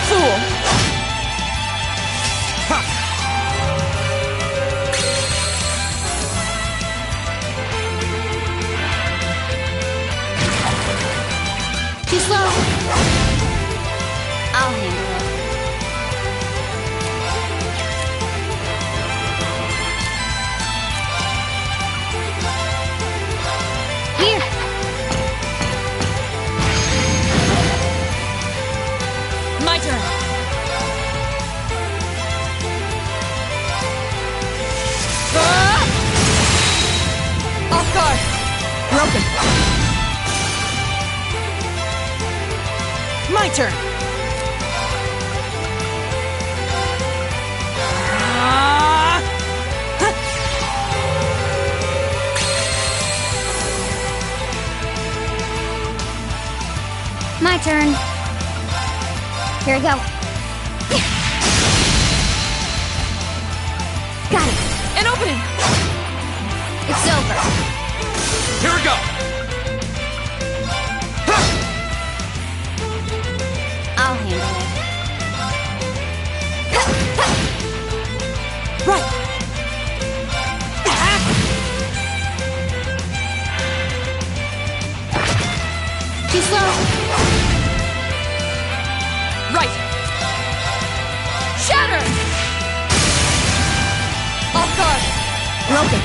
Fool! Too slow. I'll handle it. Here. My turn. Off guard. Broken. My turn. My turn. Here we go. Got it. An opening. It's over. Here we go! I'll handle it. Right! Too slow. Right. Shatter. Off guard. Broken.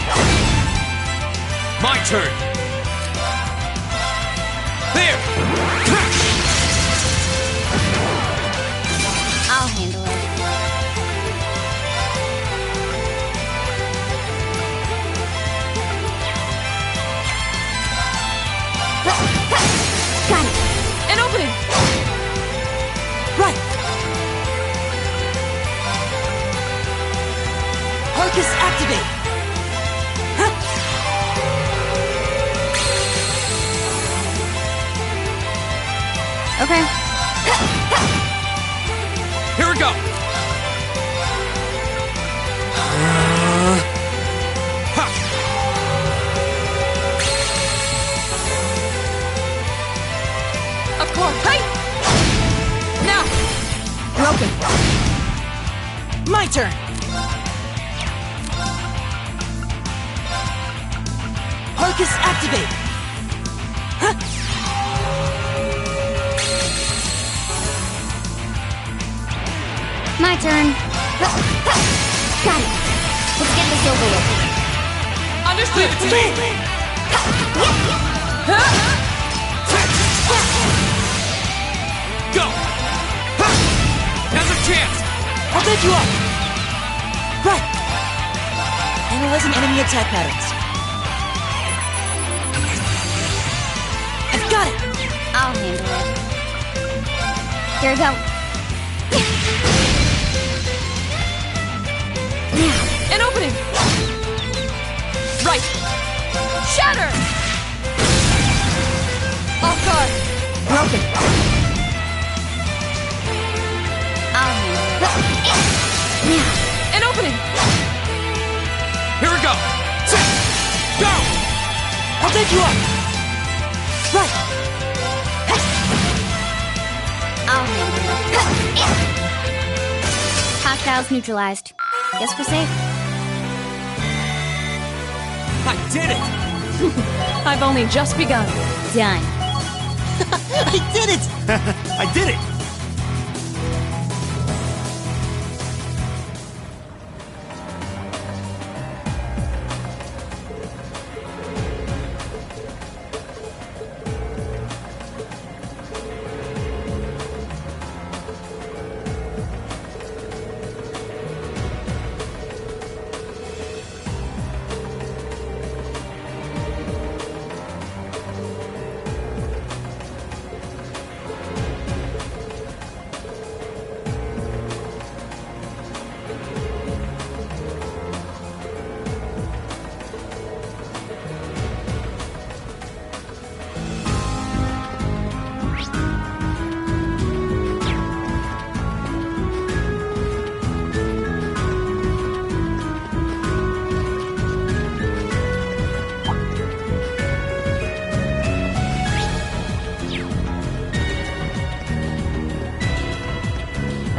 My turn! There! I'll handle it. Got it. An opening. Right! Arcus activate! Okay. Here we go! Of course. Hey! Now! Broken. My turn. Arcus activate. My turn. Got it. Let's get this over with. Understood. Go! Now's a chance! I'll take you up. Right. Analyzing enemy attack patterns. I've got it. I'll handle it. Here we go. An opening. Right. Shatter. Off guard. Broken. I'll handle it. An opening. Here we go! Set! Go! I'll take you up. Right. I'll handle it. Hostiles neutralized. Guess we're safe. I did it! I've only just begun. Done. I did it! I did it!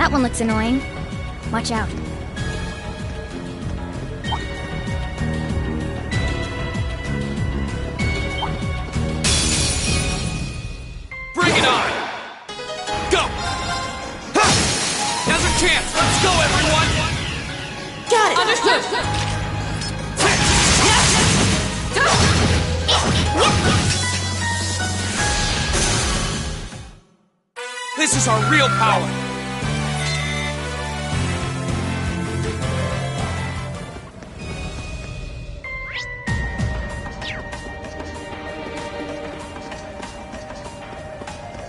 That one looks annoying. Watch out. Bring it on! Go! Ha! Now's our chance! Let's go, everyone! Got it! Understood! This is our real power!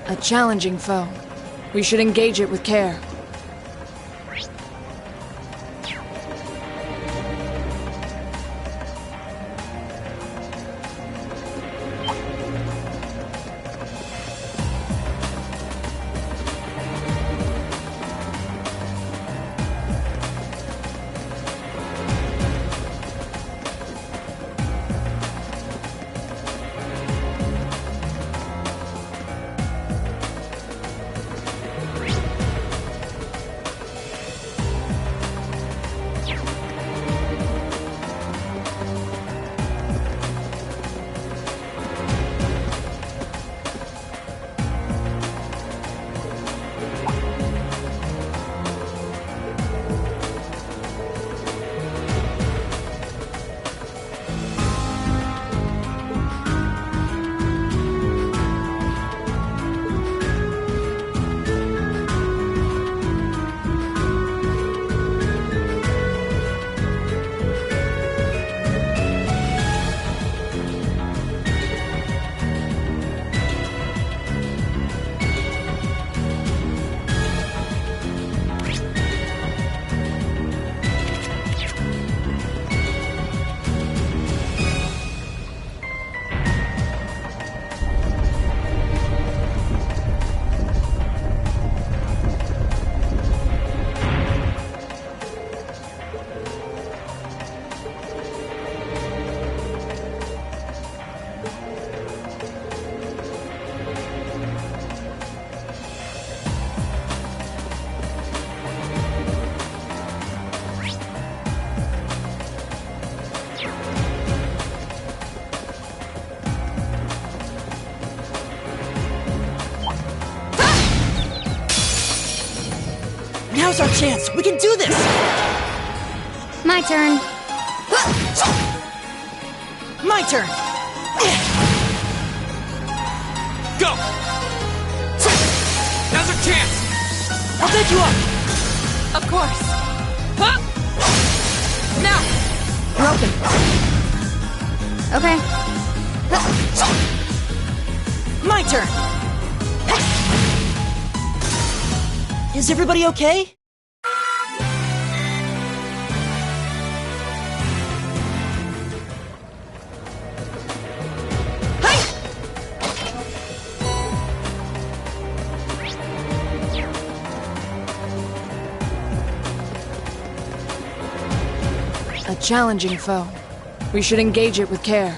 A challenging foe. We should engage it with care. Now's our chance. We can do this. My turn. My turn. Go! Now's our chance! I'll take you up. Of course. Huh? Now! You're open. Okay. My turn. Is everybody okay? A challenging foe. We should engage it with care.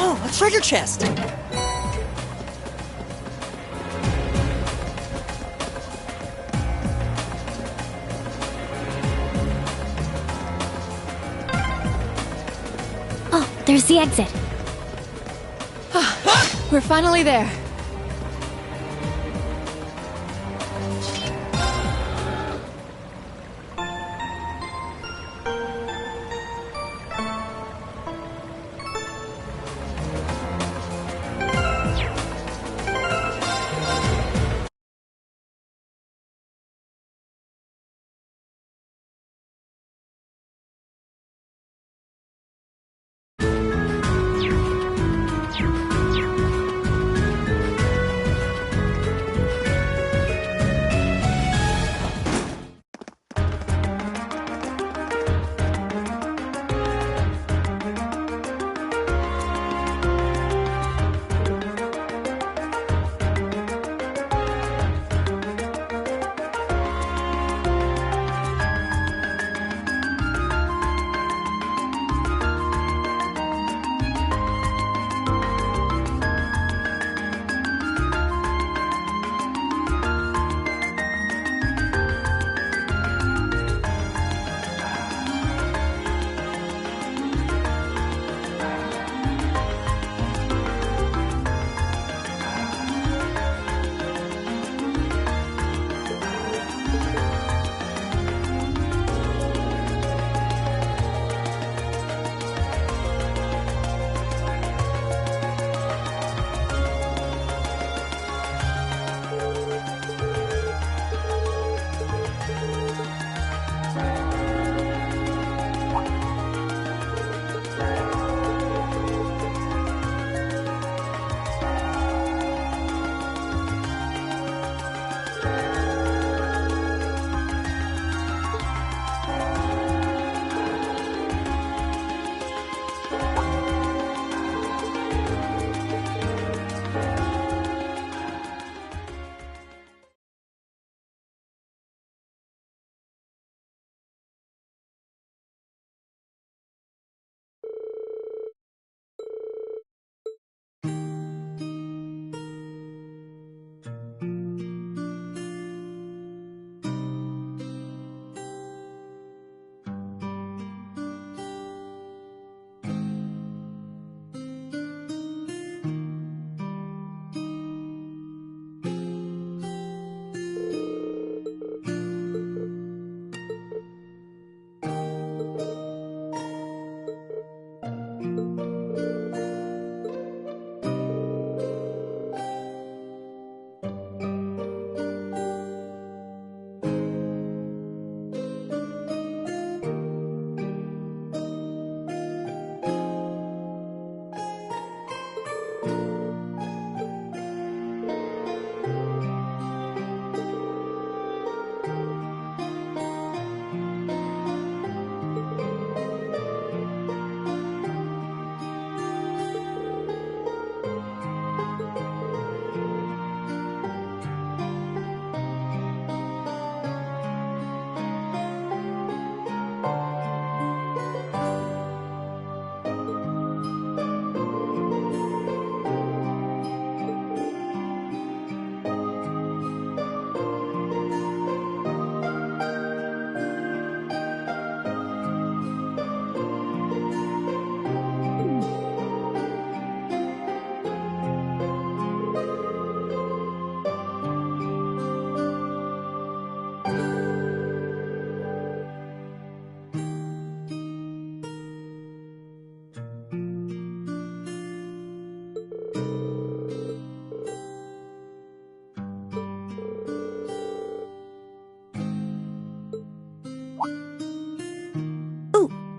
Oh, a treasure chest. Oh, there's the exit. We're finally there.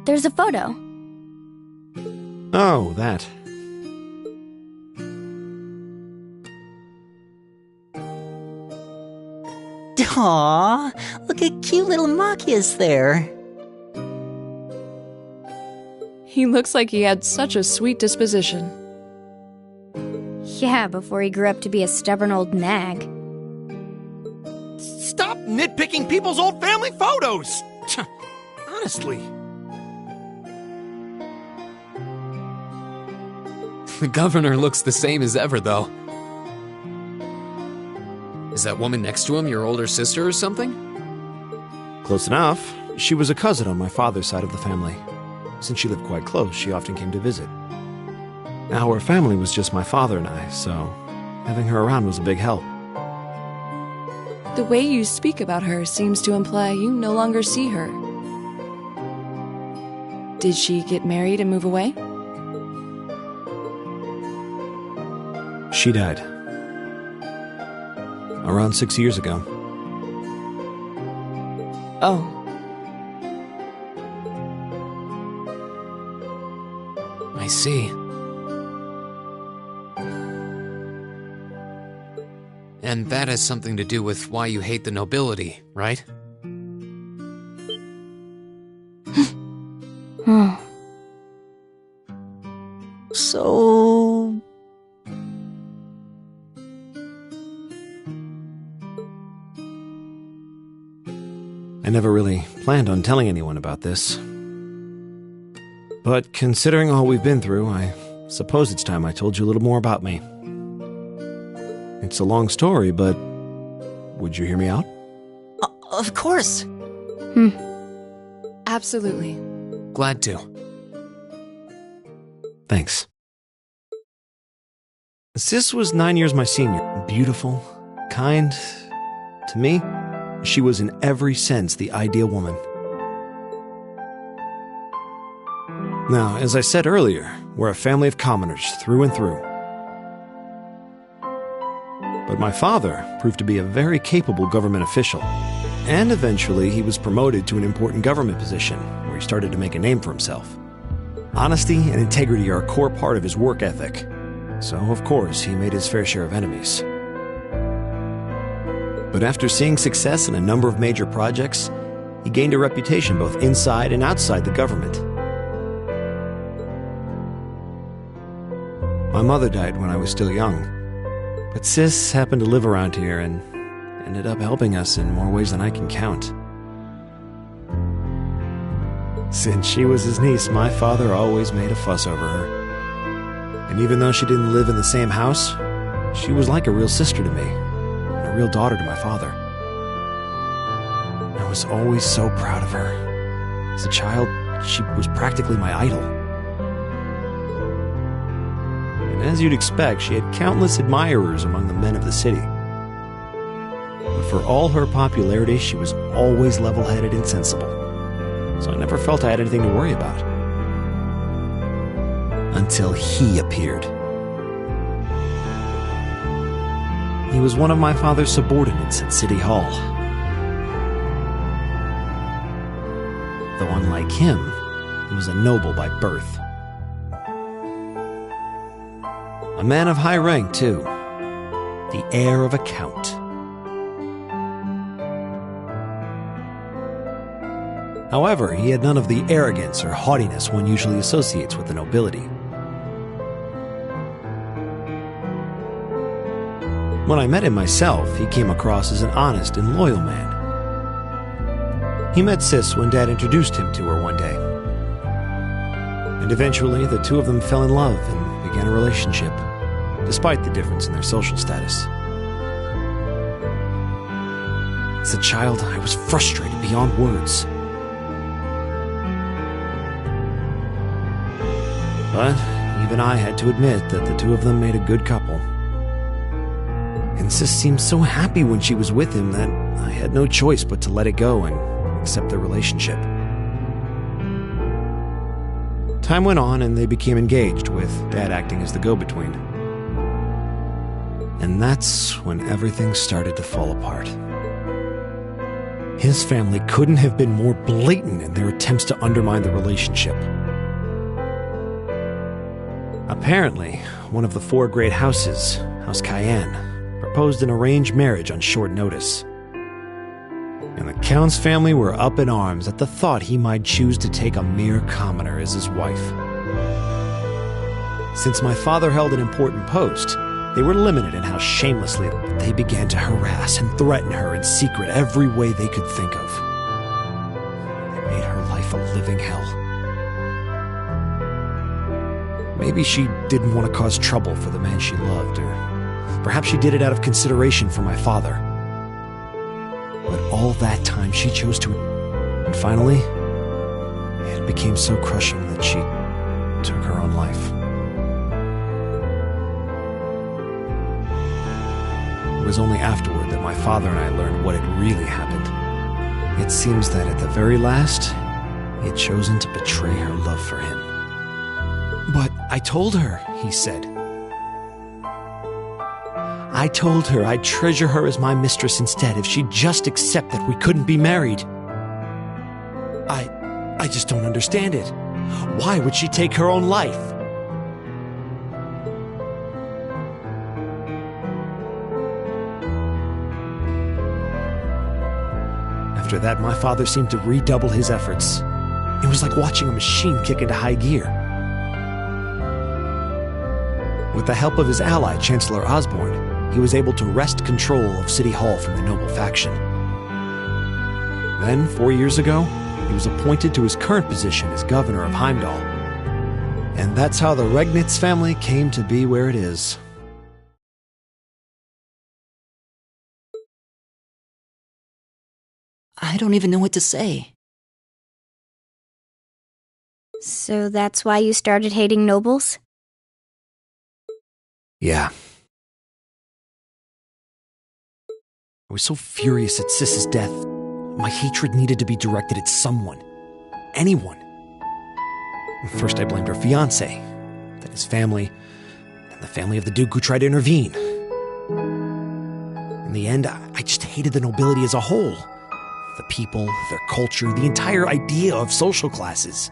There's a photo. Oh, that. Aww, look at cute little Machias there. He looks like he had such a sweet disposition. Yeah, before he grew up to be a stubborn old nag. Stop nitpicking people's old family photos! Honestly. The governor looks the same as ever, though. Is that woman next to him your older sister or something? Close enough. She was a cousin on my father's side of the family. Since she lived quite close, she often came to visit. Our family was just my father and I, so having her around was a big help. The way you speak about her seems to imply you no longer see her. Did she get married and move away? She died. Around 6 years ago. Oh. I see. And that has something to do with why you hate the nobility, right? So... I never really planned on telling anyone about this. But considering all we've been through, I suppose it's time I told you a little more about me. It's a long story, but would you hear me out? Of course. Absolutely. Glad to. Thanks. Sis was 9 years my senior. Beautiful, kind. To me, she was in every sense the ideal woman. Now, as I said earlier, we're a family of commoners through and through. But my father proved to be a very capable government official, and eventually he was promoted to an important government position where he started to make a name for himself. Honesty and integrity are a core part of his work ethic, so of course he made his fair share of enemies. But after seeing success in a number of major projects, he gained a reputation both inside and outside the government. My mother died when I was still young, but Sis happened to live around here and ended up helping us in more ways than I can count. Since she was his niece, my father always made a fuss over her. And even though she didn't live in the same house, she was like a real sister to me, and a real daughter to my father. I was always so proud of her. As a child, she was practically my idol. And as you'd expect, she had countless admirers among the men of the city. But for all her popularity, she was always level-headed and sensible. So I never felt I had anything to worry about. Until he appeared. He was one of my father's subordinates at City Hall. Though unlike him, he was a noble by birth. A man of high rank, too. The heir of a count. However, he had none of the arrogance or haughtiness one usually associates with the nobility. When I met him myself, he came across as an honest and loyal man. He met Sis when Dad introduced him to her one day. And eventually, the two of them fell in love and began a relationship, despite the difference in their social status. As a child, I was frustrated beyond words. But even I had to admit that the two of them made a good couple. And Sis seemed so happy when she was with him that I had no choice but to let it go and accept their relationship. Time went on and they became engaged, with Dad acting as the go-between. And that's when everything started to fall apart. His family couldn't have been more blatant in their attempts to undermine the relationship. Apparently, one of the 4 great houses, House Cayenne, proposed an arranged marriage on short notice. And the Count's family were up in arms at the thought he might choose to take a mere commoner as his wife. Since my father held an important post, they were limited in how shamelessly they began to harass and threaten her in secret every way they could think of. They made her life a living hell. Maybe she didn't want to cause trouble for the man she loved, or perhaps she did it out of consideration for my father. But all that time she chose to... And finally, it became so crushing that she took her own life. It was only afterward that my father and I learned what had really happened. It seems that at the very last, he had chosen to betray her love for him. "But I told her," he said. "I told her I'd treasure her as my mistress instead if she'd just accept that we couldn't be married. I just don't understand it. Why would she take her own life?" After that, my father seemed to redouble his efforts. It was like watching a machine kick into high gear. With the help of his ally, Chancellor Osborne, he was able to wrest control of City Hall from the noble faction. Then, 4 years ago, he was appointed to his current position as governor of Heimdall. And that's how the Regnitz family came to be where it is. I don't even know what to say. So that's why you started hating nobles? Yeah. I was so furious at Sis's death. My hatred needed to be directed at someone. Anyone. First I blamed her fiancé, then his family, then the family of the Duke who tried to intervene. In the end, I just hated the nobility as a whole. The people, their culture, the entire idea of social classes.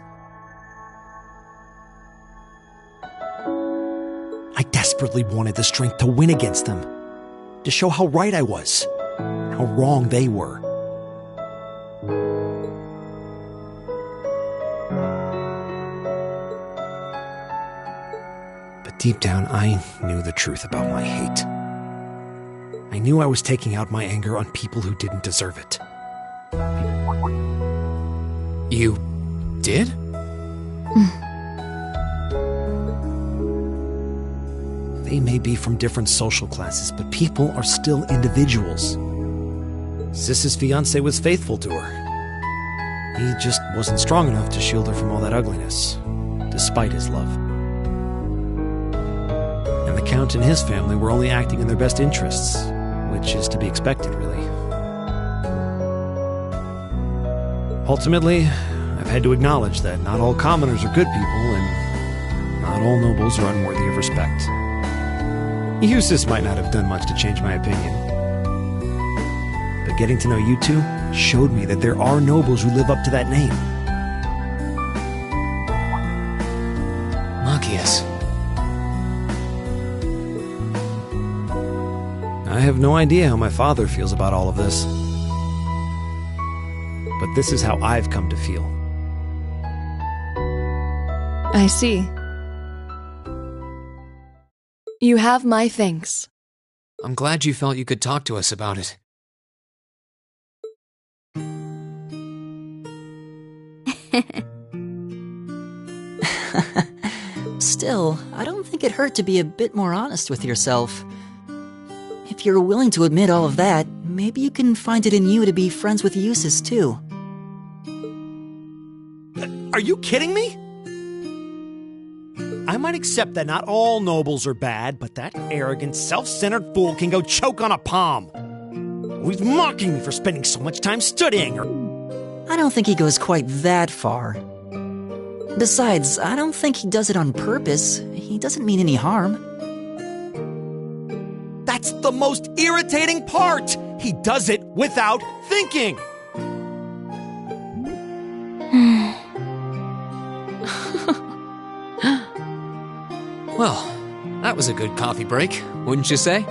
I desperately wanted the strength to win against them, to show how right I was, how wrong they were. But deep down, I knew the truth about my hate. I knew I was taking out my anger on people who didn't deserve it. You did? They may be from different social classes, but people are still individuals. Sis's fiancé was faithful to her. He just wasn't strong enough to shield her from all that ugliness, despite his love. And the Count and his family were only acting in their best interests, which is to be expected, really. Ultimately, I've had to acknowledge that not all commoners are good people, and not all nobles are unworthy of respect. Eustace might not have done much to change my opinion. But getting to know you two showed me that there are nobles who live up to that name. Machias. I have no idea how my father feels about all of this. But this is how I've come to feel. I see. You have my thanks. I'm glad you felt you could talk to us about it. Still, I don't think it hurt to be a bit more honest with yourself. If you're willing to admit all of that, maybe you can find it in you to be friends with Eustace, too. Are you kidding me? I might accept that not all nobles are bad, but that arrogant, self-centered fool can go choke on a palm. He's mocking me for spending so much time studying. I don't think he goes quite that far. Besides, I don't think he does it on purpose. He doesn't mean any harm. That's the most irritating part! He does it without thinking! Well, that was a good coffee break, wouldn't you say?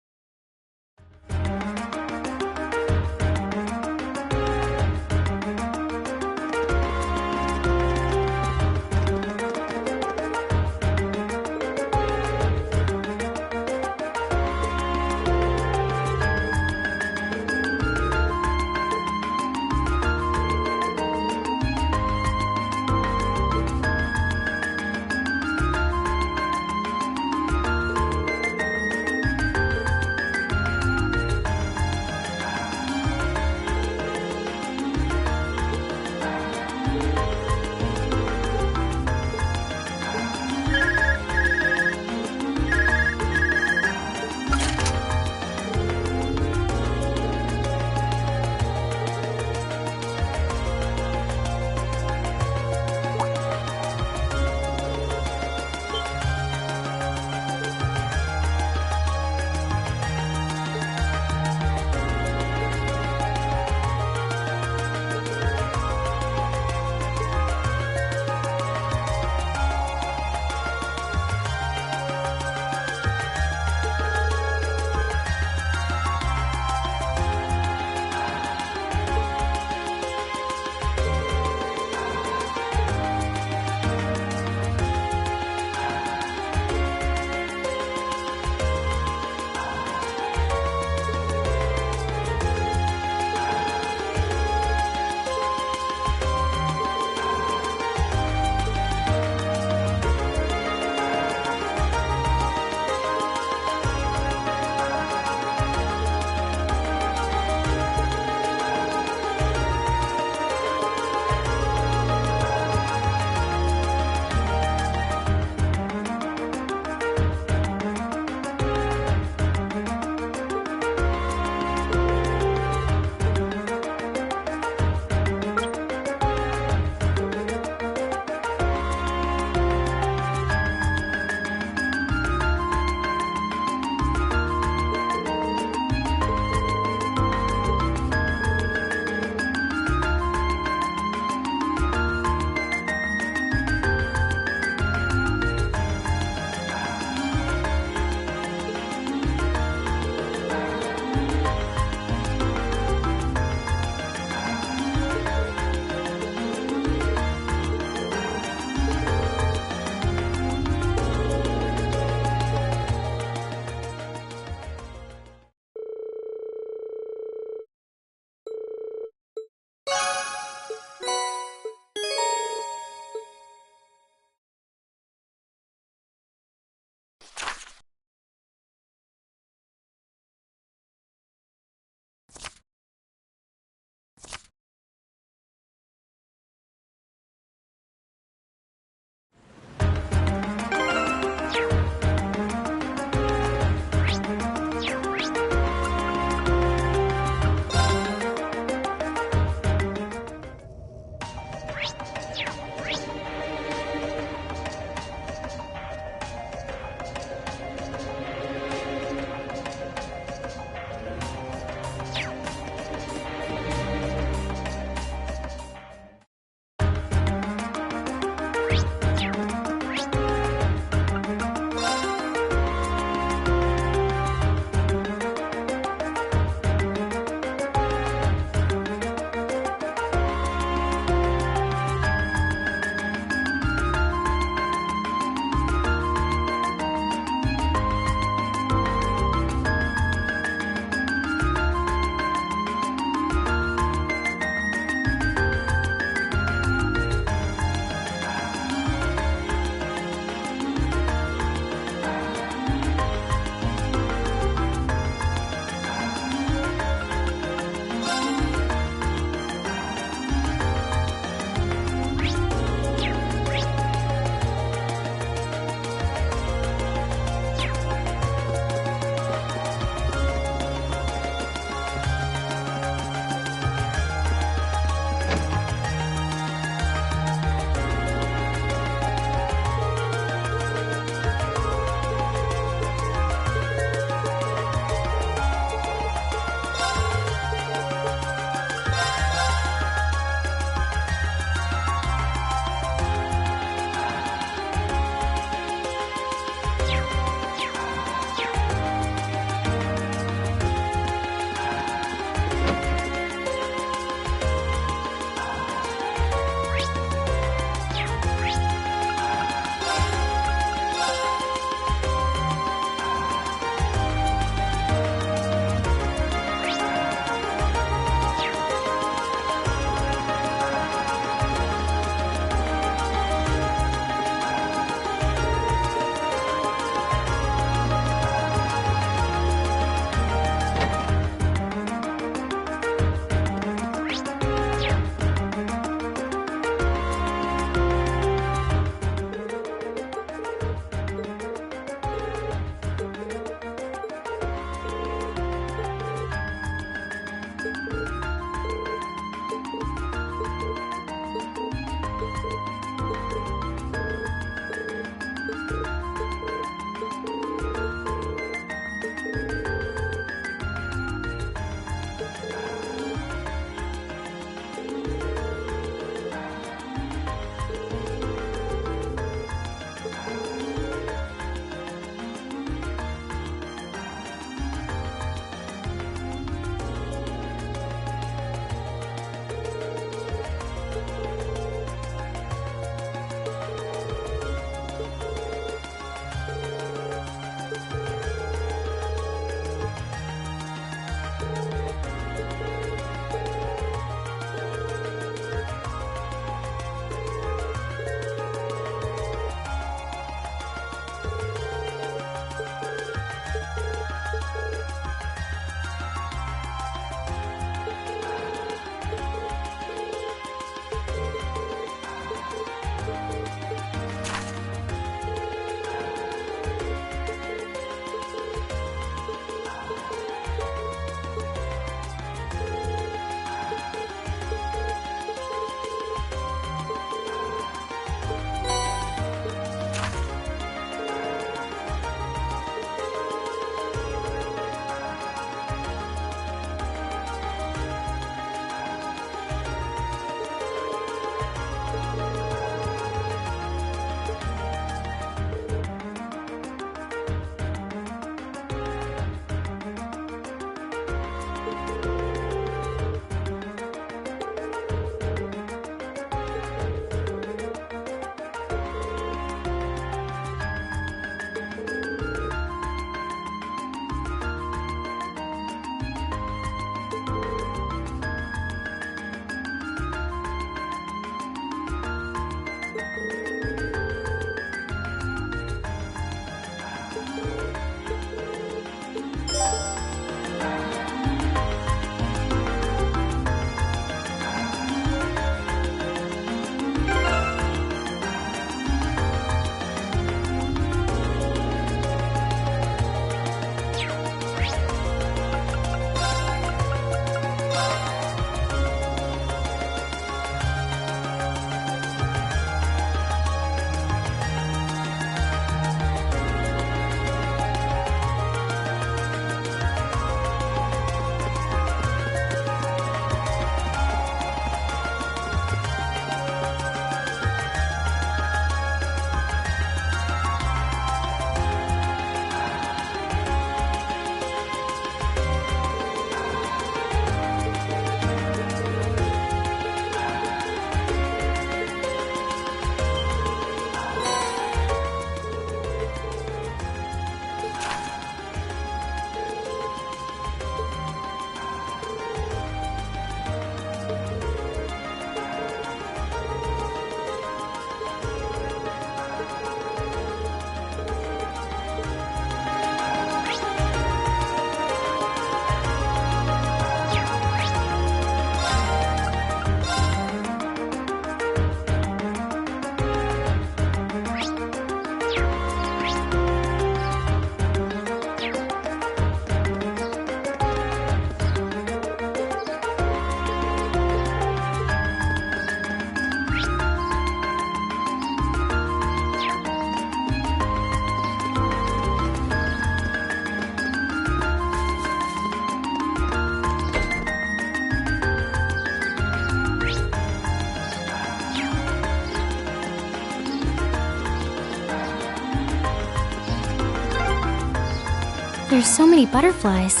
There's so many butterflies.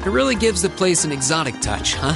It really gives the place an exotic touch, huh?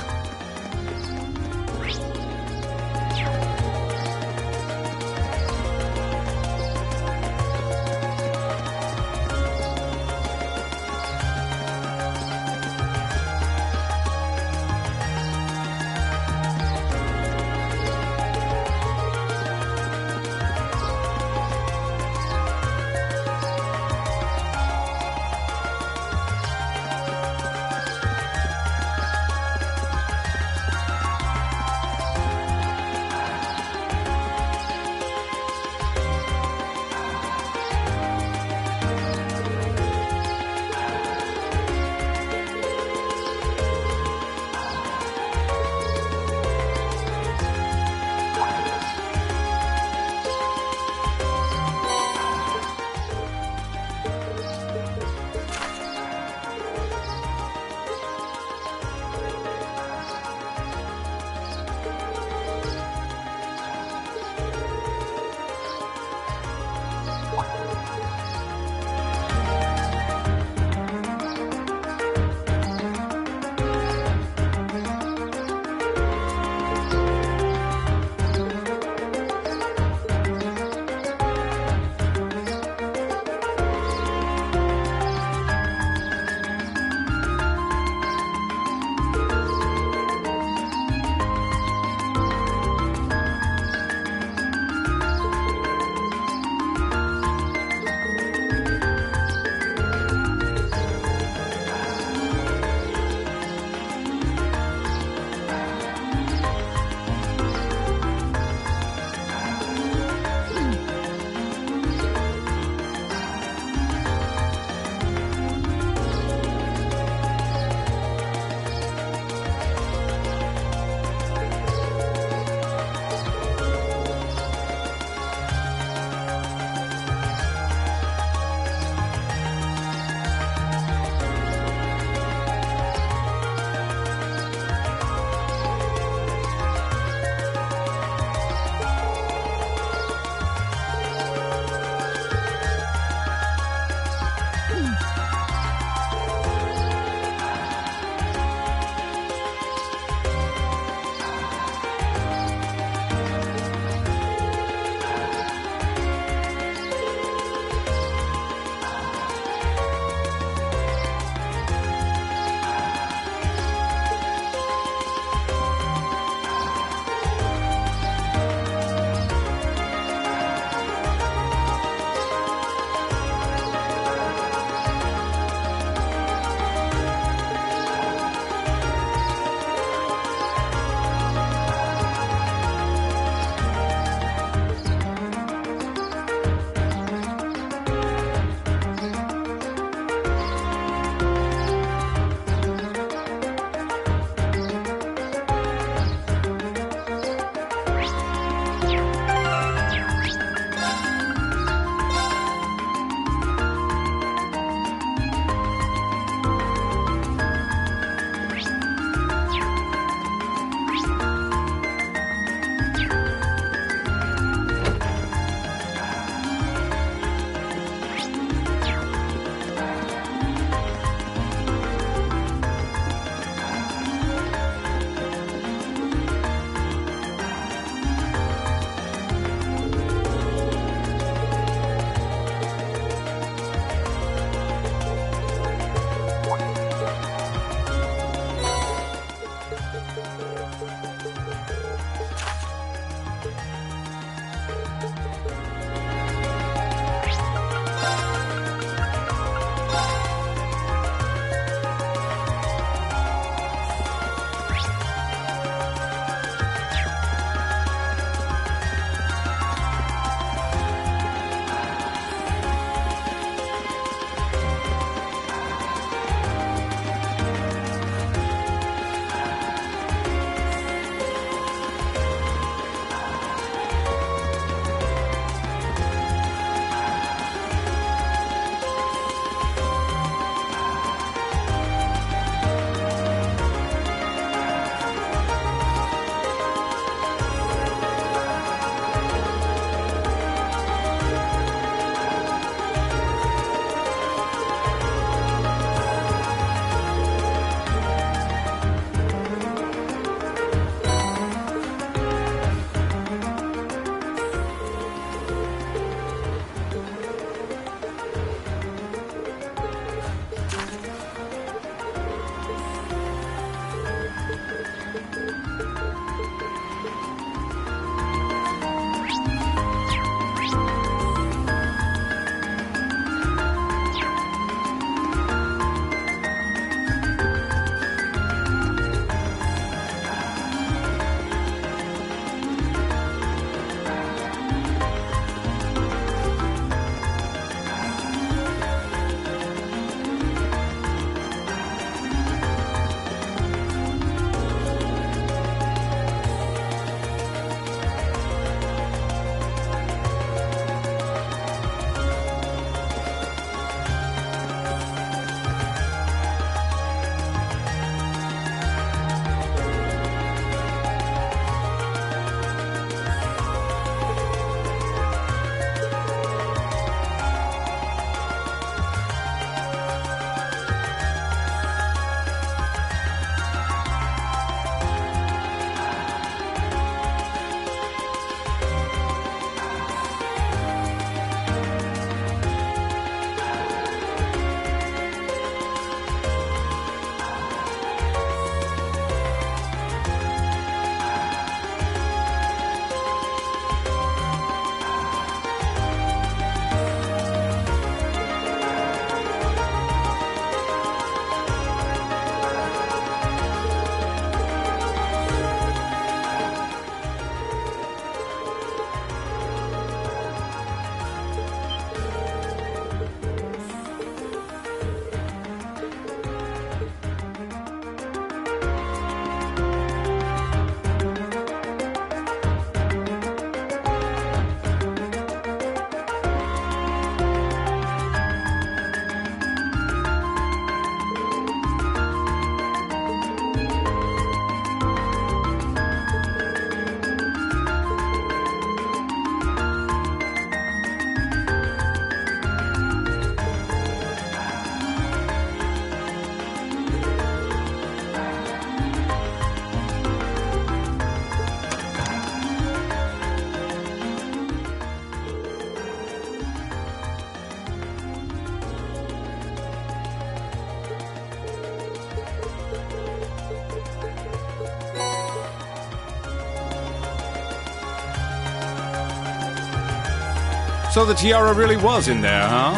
So the tiara really was in there, huh?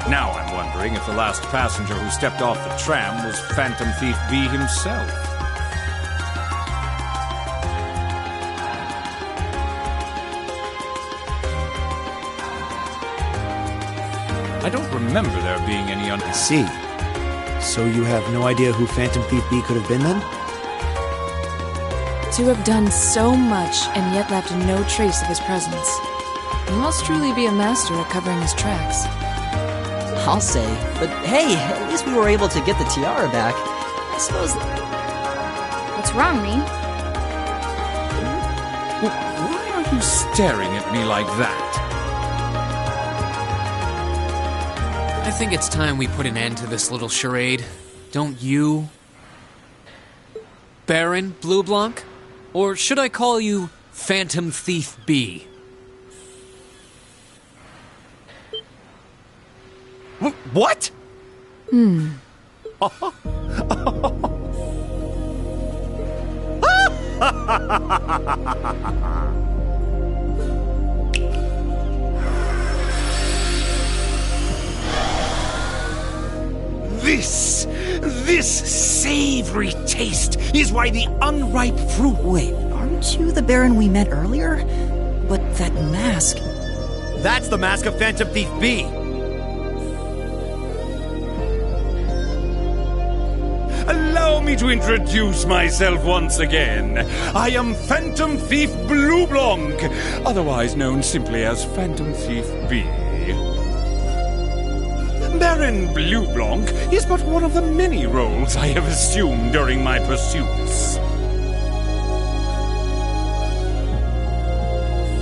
Now I'm wondering if the last passenger who stepped off the tram was Phantom Thief B himself. I don't remember there being any I see. So you have no idea who Phantom Thief B could have been then? To have done so much and yet left no trace of his presence. He must truly be a master at covering his tracks. I'll say. But hey, at least we were able to get the tiara back. I suppose... What's wrong, Rean? Why are you staring at me like that? I think it's time we put an end to this little charade. Don't you? Baron Blue Blanc? Or should I call you Phantom Thief B? What? This savory taste is why the unripe fruit... Wait, aren't you the Baron we met earlier? But that mask... That's the mask of Phantom Thief B. Allow me to introduce myself once again. I am Phantom Thief Blue Blanc, otherwise known simply as Phantom Thief B. Baron Blue Blanc is but one of the many roles I have assumed during my pursuits.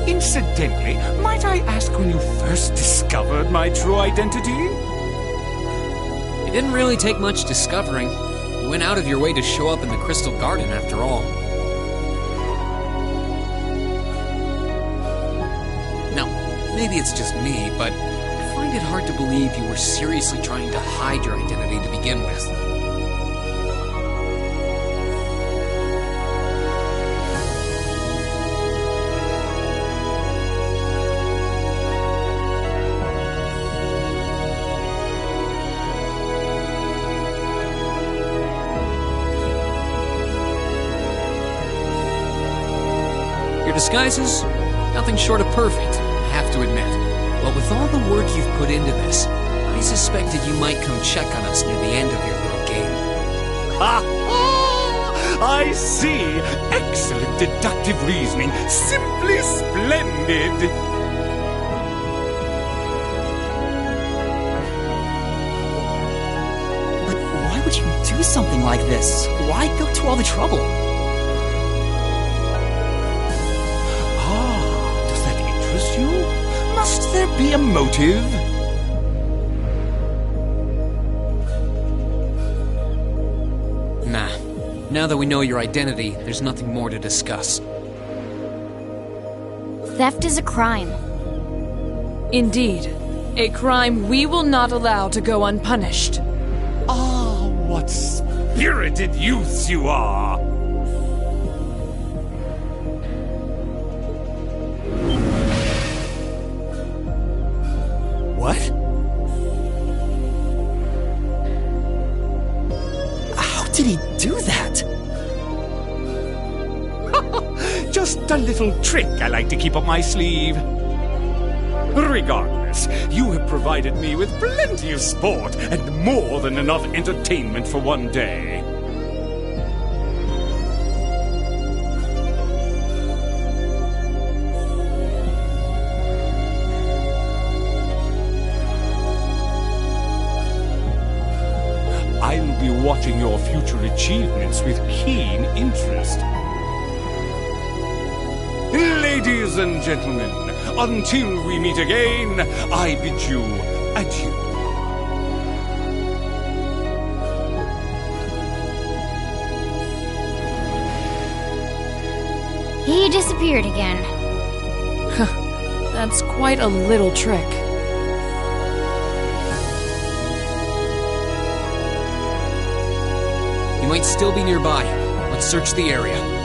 Incidentally, might I ask when you first discovered my true identity? It didn't really take much discovering. You went out of your way to show up in the Crystal Garden, after all. Now, maybe it's just me, but I find it hard to believe you were seriously trying to hide your identity to begin with. Your disguises? Nothing short of perfect, I have to admit. But with all the work you've put into this, I suspected you might come check on us near the end of your little game. Ha! I see! Excellent deductive reasoning. Simply splendid! But why would you do something like this? Why go to all the trouble? Must there be a motive? Nah. Now that we know your identity, there's nothing more to discuss. Theft is a crime. Indeed. A crime we will not allow to go unpunished. Ah, what spirited youths you are! What? How did he do that? Just a little trick I like to keep up my sleeve. Regardless, you have provided me with plenty of sport and more than enough entertainment for one day. I'll be watching your future achievements with keen interest. Ladies and gentlemen, until we meet again, I bid you adieu. He disappeared again. That's quite a little trick. He might still be nearby. Let's search the area.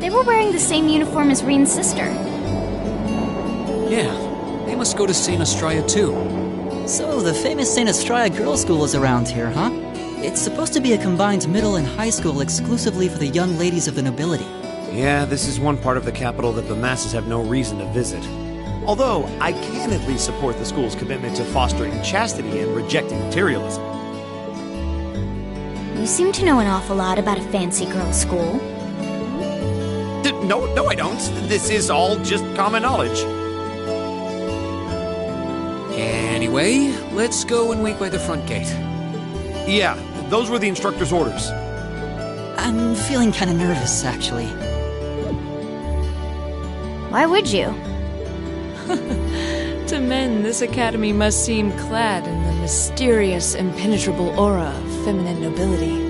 They were wearing the same uniform as Reen's sister. Yeah, they must go to St. Estrella too. So, the famous St. Estrella Girls' School is around here, huh? It's supposed to be a combined middle and high school exclusively for the young ladies of the nobility. Yeah, this is one part of the capital that the masses have no reason to visit. Although, I can at least support the school's commitment to fostering chastity and rejecting materialism. You seem to know an awful lot about a fancy girls' school. No, I don't. This is all just common knowledge. Anyway, let's go and wait by the front gate. Yeah, those were the instructor's orders. I'm feeling kind of nervous, actually. Why would you? To men, this academy must seem clad in the mysterious, impenetrable aura of feminine nobility.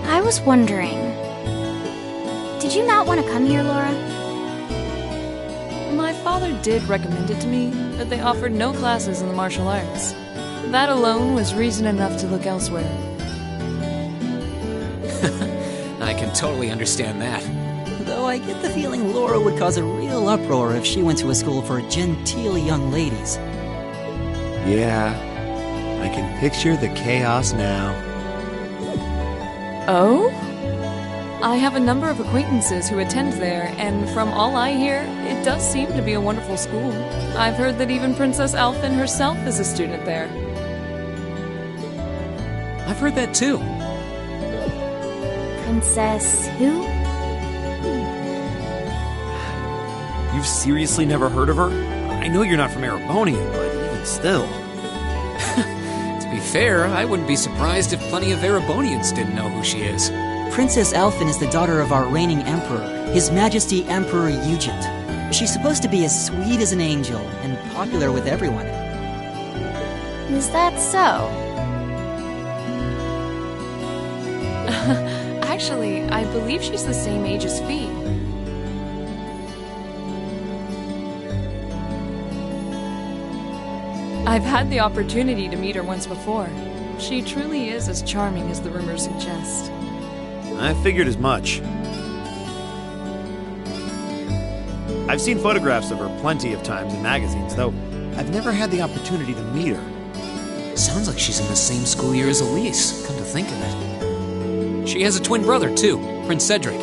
I was wondering, did you not want to come here, Laura? My father did recommend it to me, but they offered no classes in the martial arts. That alone was reason enough to look elsewhere. I can totally understand that. Though I get the feeling Laura would cause a real uproar if she went to a school for genteel young ladies. Yeah, I can picture the chaos now. Oh? I have a number of acquaintances who attend there, and from all I hear, it does seem to be a wonderful school. I've heard that even Princess Alphen herself is a student there. I've heard that too. Princess who? You've seriously never heard of her? I know you're not from Erebonia, but even still. To be fair, I wouldn't be surprised if plenty of Erebonians didn't know who she is. Princess Alphen is the daughter of our reigning emperor, His Majesty Emperor Eugent. She's supposed to be as sweet as an angel and popular with everyone. Is that so? Actually, I believe she's the same age as Fee. I've had the opportunity to meet her once before. She truly is as charming as the rumors suggest. I figured as much. I've seen photographs of her plenty of times in magazines, though I've never had the opportunity to meet her. Sounds like she's in the same school year as Elise, come to think of it. She has a twin brother, too, Prince Cedric.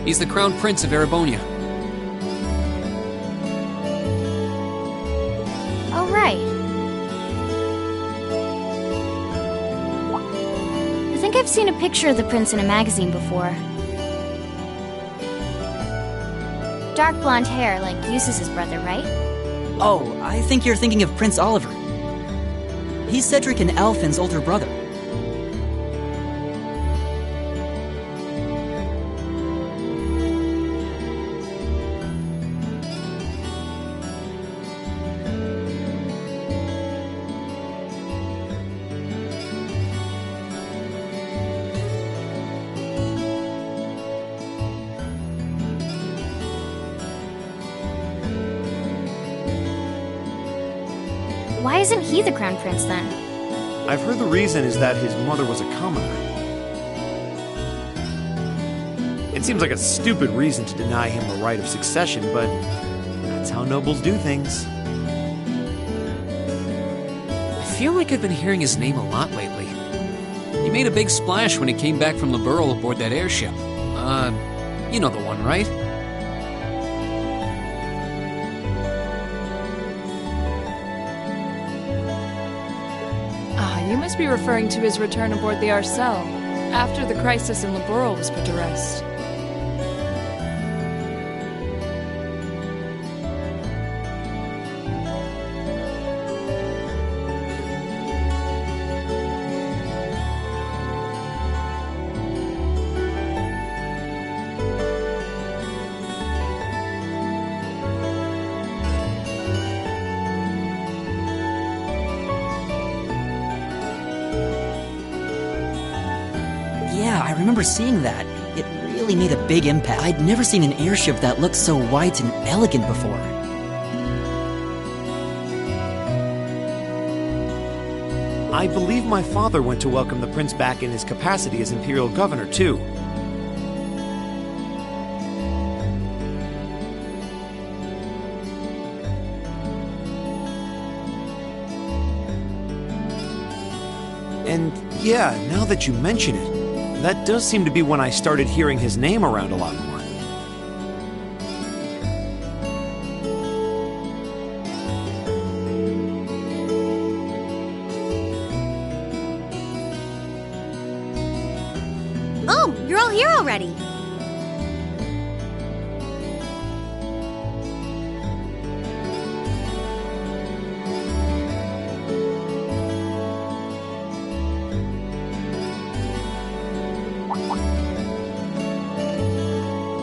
He's the Crown Prince of Erebonia. Oh, right. I think I've seen a picture of the prince in a magazine before. Dark blonde hair, like Eustace's brother, right? Oh, I think you're thinking of Prince Oliver. He's Cedric and Alphen's older brother. Why isn't he the crown prince then? I've heard the reason is that his mother was a commoner. It seems like a stupid reason to deny him the right of succession, but that's how nobles do things. I feel like I've been hearing his name a lot lately. He made a big splash when he came back from Liberl aboard that airship. You know the one, right? must be referring to his return aboard the Arcel, after the crisis in Laboral was put to rest. Yeah, I remember seeing that. It really made a big impact. I'd never seen an airship that looked so white and elegant before. I believe my father went to welcome the prince back in his capacity as Imperial Governor, too. And yeah, now that you mention it, that does seem to be when I started hearing his name around a lot more. Oh, you're all here already.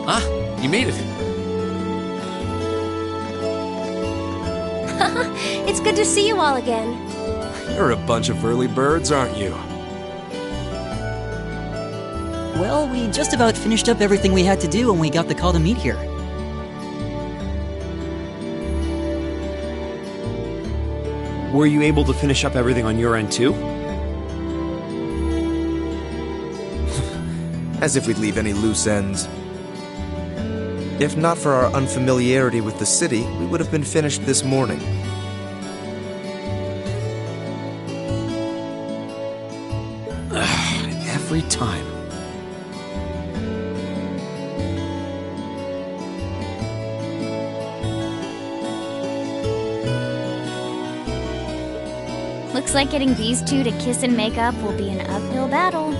Ah, you made it. It's good to see you all again. You're a bunch of early birds, aren't you? Well, we just about finished up everything we had to do when we got the call to meet here. Were you able to finish up everything on your end, too? As if we'd leave any loose ends. If not for our unfamiliarity with the city, we would have been finished this morning. Every time. Looks like getting these two to kiss and make up will be an uphill battle.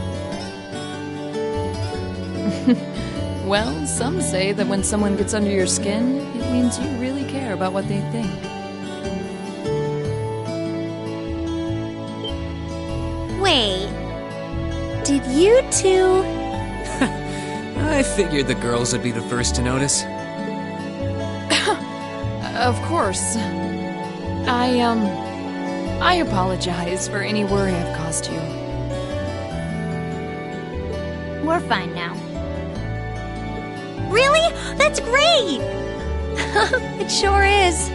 Well, some say that when someone gets under your skin, it means you really care about what they think. Wait. Did you two... I figured the girls would be the first to notice. Of course. I apologize for any worry I've caused you. We're fine now. Really? That's great! It sure is.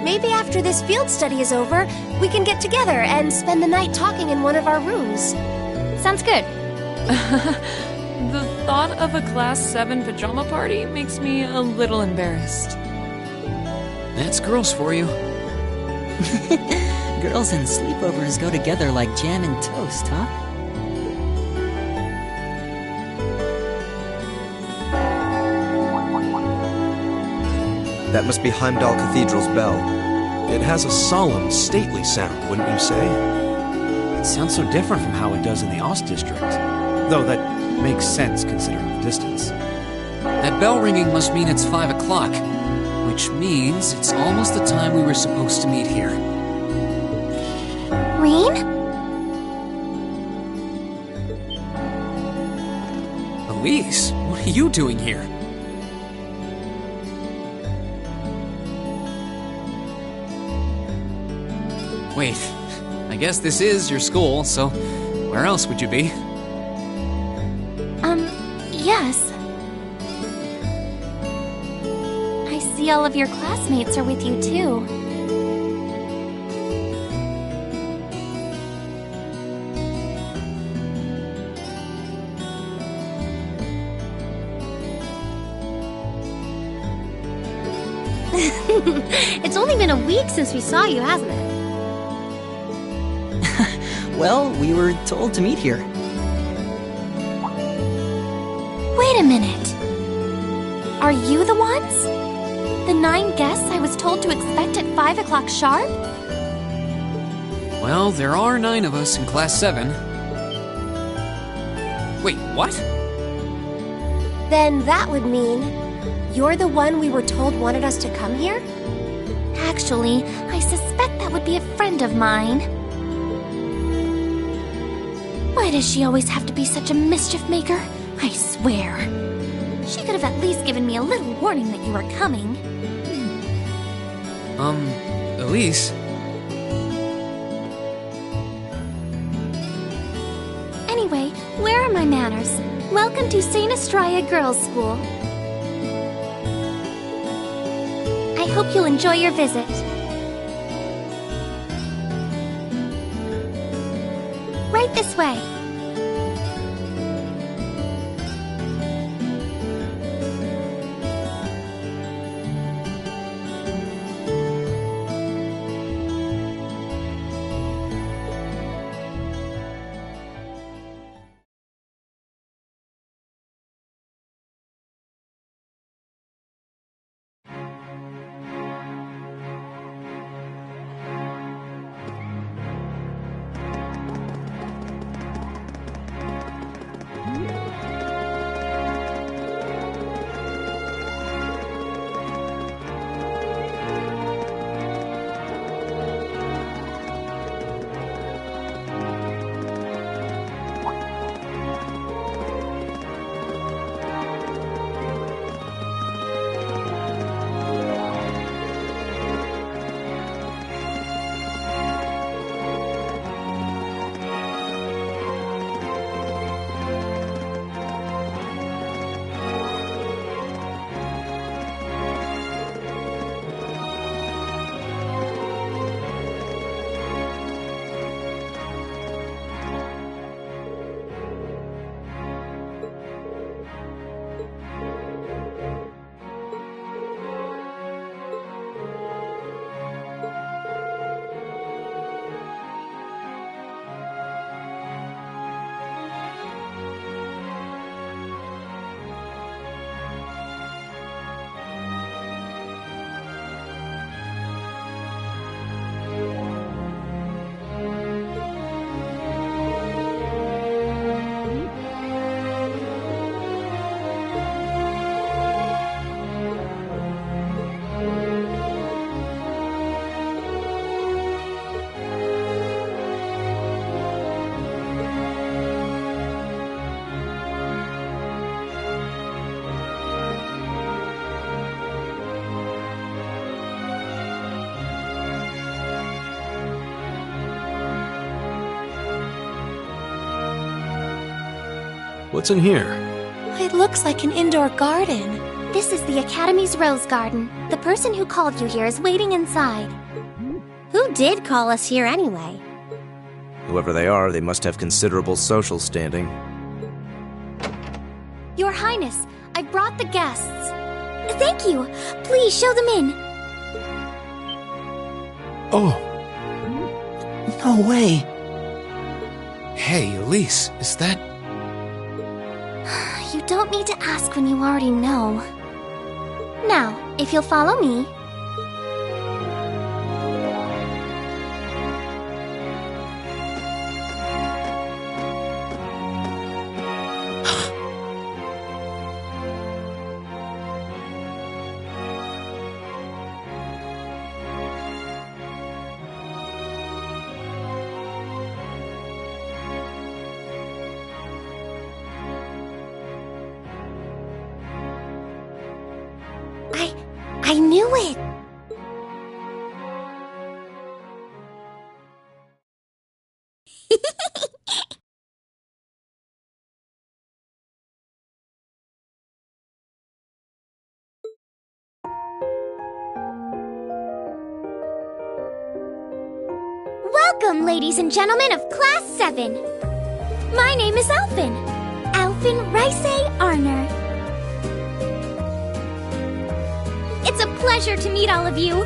Maybe after this field study is over, we can get together and spend the night talking in one of our rooms. Sounds good. The thought of a Class 7 pajama party makes me a little embarrassed. That's girls for you. Girls and sleepovers go together like jam and toast, huh? That must be Heimdall Cathedral's bell. It has a solemn, stately sound, wouldn't you say? It sounds so different from how it does in the Ost District. Though that makes sense considering the distance. That bell ringing must mean it's 5 o'clock, which means it's almost the time we were supposed to meet here. Rean? Elise, what are you doing here? Wait, I guess this is your school, so where else would you be? Yes. I see all of your classmates are with you, too. It's only been a week since we saw you, hasn't it? Well, we were told to meet here. Wait a minute. Are you the ones? The 9 guests I was told to expect at 5 o'clock sharp? Well, there are 9 of us in Class 7. Wait, what? Then that would mean you're the one we were told wanted us to come here? Actually, I suspect that would be a friend of mine. Why does she always have to be such a mischief maker? I swear. She could have at least given me a little warning that you were coming. Elise? Anyway, where are my manners? Welcome to St. Estrella Girls' School. I hope you'll enjoy your visit. Right this way. What's in here? It looks like an indoor garden. This is the Academy's Rose Garden. The person who called you here is waiting inside. Who did call us here anyway? Whoever they are, they must have considerable social standing. Your Highness, I brought the guests. Thank you. Please show them in. Oh. No way. Hey, Elise, is that... You don't need to ask when you already know. Now, if you'll follow me... I knew it! Welcome, ladies and gentlemen of Class 7. My name is Alphen. Alphen Rice Arner. It's a pleasure to meet all of you.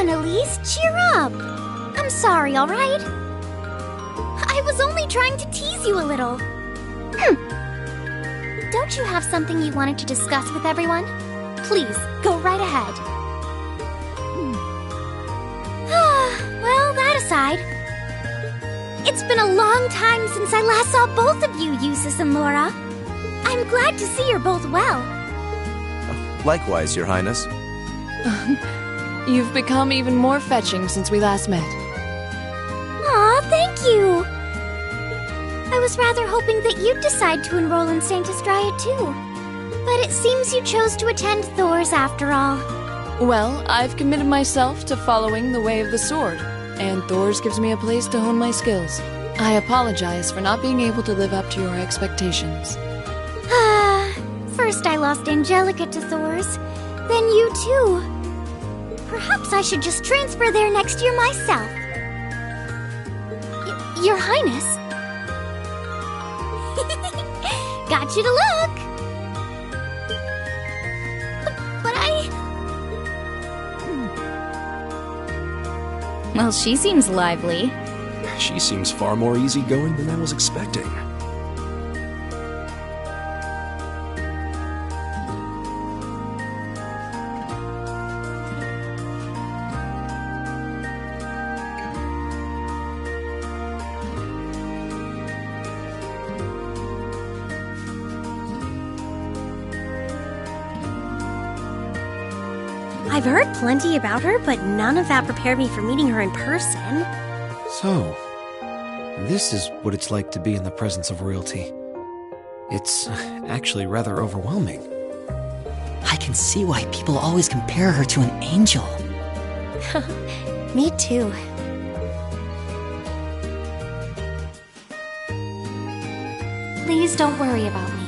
Elise, cheer up! I'm sorry, alright? I was only trying to tease you a little. Don't you have something you wanted to discuss with everyone? Please, go right ahead. Well, that aside, it's been a long time since I last saw both of you, Eustace and Laura. I'm glad to see you're both well. Likewise, Your Highness. You've become even more fetching since we last met. Aw, thank you! I was rather hoping that you'd decide to enroll in Sanctus Dryad too. But it seems you chose to attend Thor's after all. Well, I've committed myself to following the way of the sword, and Thor's gives me a place to hone my skills. I apologize for not being able to live up to your expectations. First I lost Angelica to Thor's, then you too. Perhaps I should just transfer there next year myself. Your Highness? Got you to look! But Well, she seems lively. She seems far more easygoing than I was expecting. I've heard plenty about her, but none of that prepared me for meeting her in person. So, this is what it's like to be in the presence of royalty. It's actually rather overwhelming. I can see why people always compare her to an angel. Me too. please don't worry about me.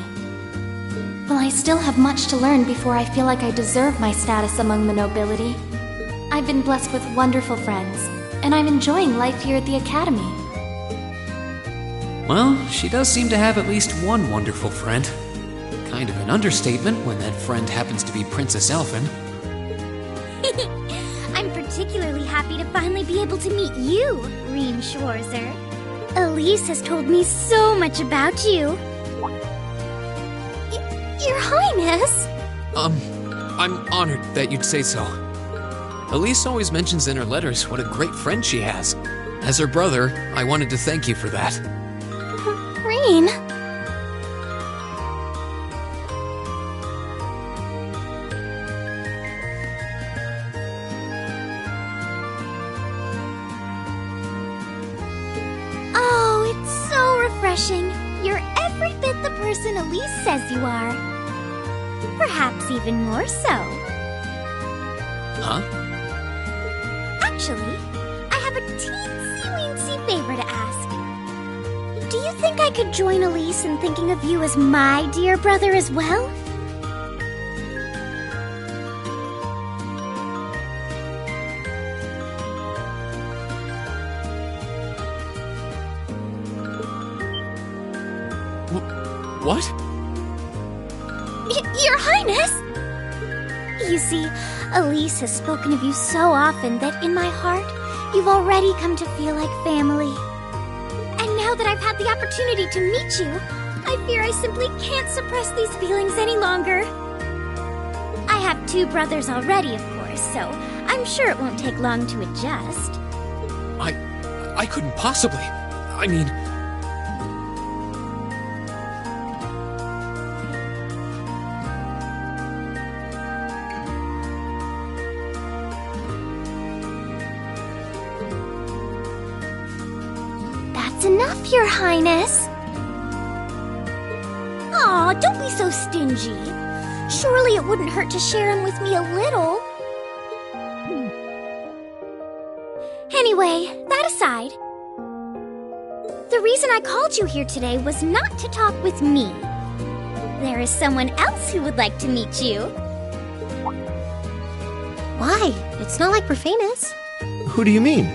While I still have much to learn before I feel like I deserve my status among the nobility, I've been blessed with wonderful friends, and I'm enjoying life here at the Academy. Well, she does seem to have at least one wonderful friend. Kind of an understatement when that friend happens to be Princess Elphen. I'm particularly happy to finally be able to meet you, Reem Schwarzer. Elise has told me so much about you. Your Highness! I'm honored that you'd say so. Elise always mentions in her letters what a great friend she has. As her brother, I wanted to thank you for that. Reem! mean? Oh, it's so refreshing. You're every bit the person Elise says you are. Perhaps even more so. Huh? Actually, I have a teensy-weensy favor to ask. Do you think I could join Elise in thinking of you as my dear brother as well? What? Your Highness! You see, Elise has spoken of you so often that in my heart, you've already come to feel like family. And now that I've had the opportunity to meet you, I fear I simply can't suppress these feelings any longer. I have 2 brothers already, of course, so I'm sure it won't take long to adjust. I couldn't possibly. I mean... That's enough, Your Highness. Aw, don't be so stingy. Surely it wouldn't hurt to share him with me a little. Anyway, that aside, the reason I called you here today was not to talk with me. There is someone else who would like to meet you. Why? It's not like we're famous. Who do you mean?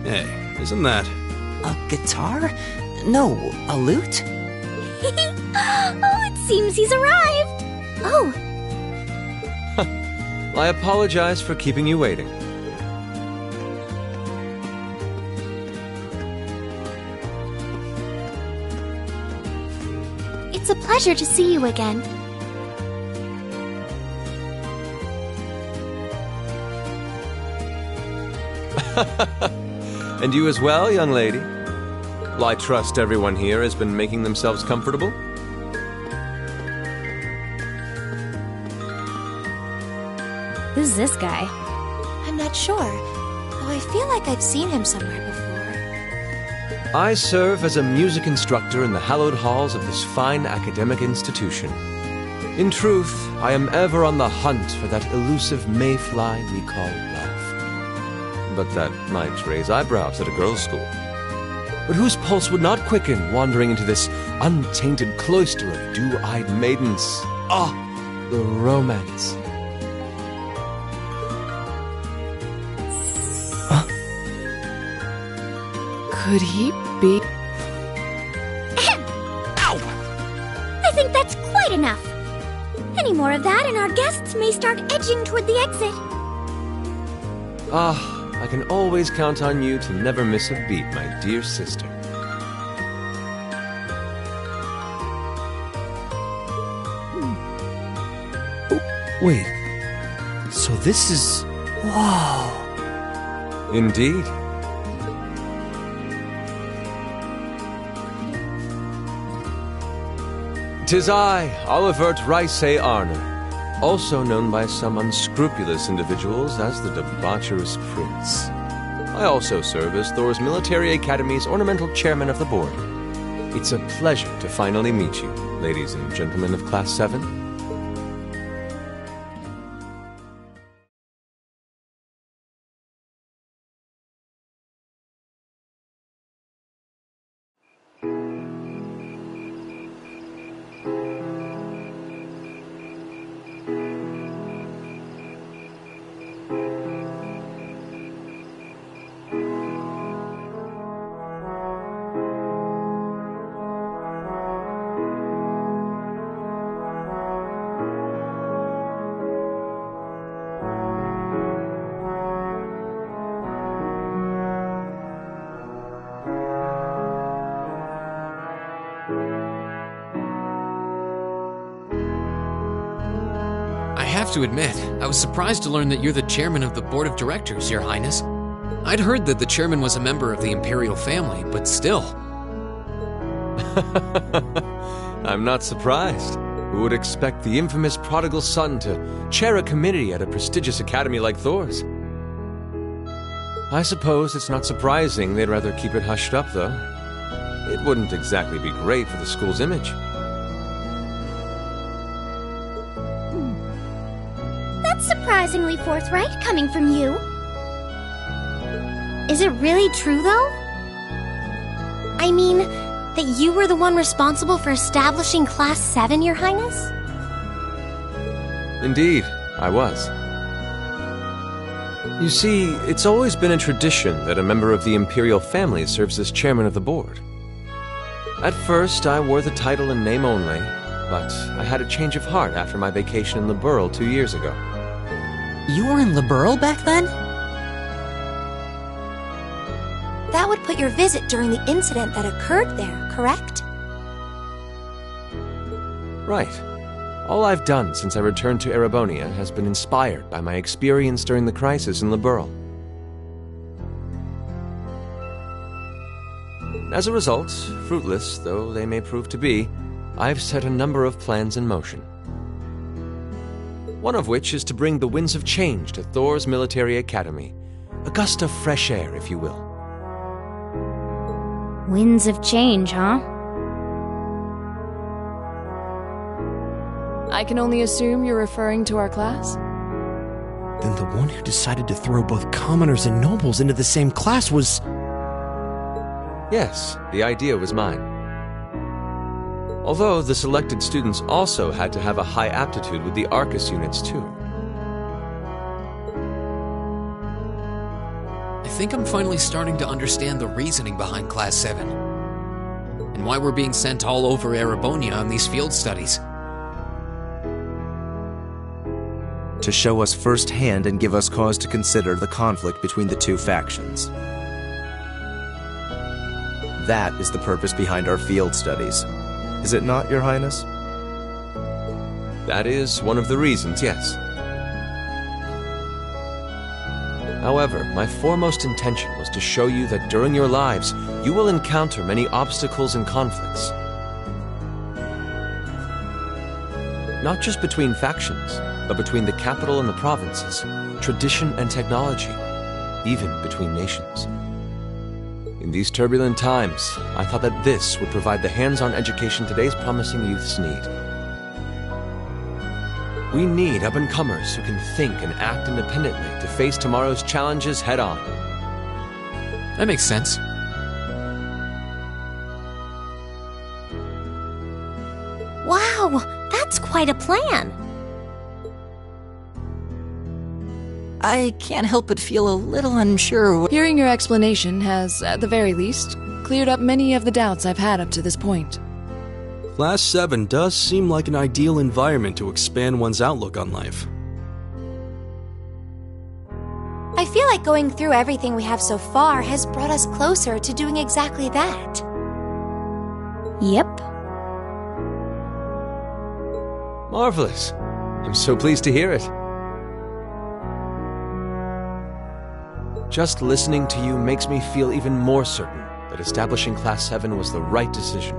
Hey, isn't that... A guitar? No, a lute? Oh, it seems he's arrived. Oh. I apologize for keeping you waiting. It's a pleasure to see you again. And you as well, young lady? Well, I trust everyone here has been making themselves comfortable? Who's this guy? I'm not sure, though I feel like I've seen him somewhere before. I serve as a music instructor in the hallowed halls of this fine academic institution. In truth, I am ever on the hunt for that elusive mayfly we call love. But that might raise eyebrows at a girls' school. But whose pulse would not quicken wandering into this untainted cloister of dew-eyed maidens? Ah, the romance. Could he be... Ow! I think that's quite enough. Any more of that and our guests may start edging toward the exit. Ah, I can always count on you to never miss a beat, my dear sister. Wait, so this is... Whoa! Indeed. 'Tis I, Olivert Ricey Arner, also known by some unscrupulous individuals as the Debaucherous Prince. I also serve as Thor's Military Academy's ornamental chairman of the board. It's a pleasure to finally meet you, ladies and gentlemen of Class 7. I have to admit, I was surprised to learn that you're the chairman of the board of directors, Your Highness. I'd heard that the chairman was a member of the Imperial family, but still. I'm not surprised. Who would expect the infamous prodigal son to chair a committee at a prestigious academy like Thor's? I suppose it's not surprising they'd rather keep it hushed up, though. It wouldn't exactly be great for the school's image. That's surprisingly forthright coming from you. Is it really true, though? I mean, that you were the one responsible for establishing Class 7, Your Highness? Indeed, I was. You see, it's always been a tradition that a member of the Imperial family serves as chairman of the board. At first, I wore the title in name only, but I had a change of heart after my vacation in Liberl 2 years ago. You were in Liberl back then? That would put your visit during the incident that occurred there, correct? Right. All I've done since I returned to Erebonia has been inspired by my experience during the crisis in Liberl. As a result, fruitless though they may prove to be, I've set a number of plans in motion. One of which is to bring the winds of change to Thor's military academy. A gust of fresh air, if you will. Winds of change, huh? I can only assume you're referring to our class? Then the one who decided to throw both commoners and nobles into the same class was... Yes, the idea was mine. Although the selected students also had to have a high aptitude with the Arcus units too. I think I'm finally starting to understand the reasoning behind Class 7. And why we're being sent all over Erebonia on these field studies. To show us firsthand and give us cause to consider the conflict between the two factions. That is the purpose behind our field studies. Is it not, Your Highness? That is one of the reasons, yes. However, my foremost intention was to show you that during your lives, you will encounter many obstacles and conflicts. Not just between factions, but between the capital and the provinces, tradition and technology, even between nations. In these turbulent times, I thought that this would provide the hands-on education today's promising youths need. We need up-and-comers who can think and act independently to face tomorrow's challenges head-on. That makes sense. Wow, that's quite a plan. I can't help but feel a little unsure. Hearing your explanation has, at the very least, cleared up many of the doubts I've had up to this point. Class 7 does seem like an ideal environment to expand one's outlook on life. I feel like going through everything we have so far has brought us closer to doing exactly that. Yep. Marvelous. I'm so pleased to hear it. Just listening to you makes me feel even more certain that establishing Class 7 was the right decision.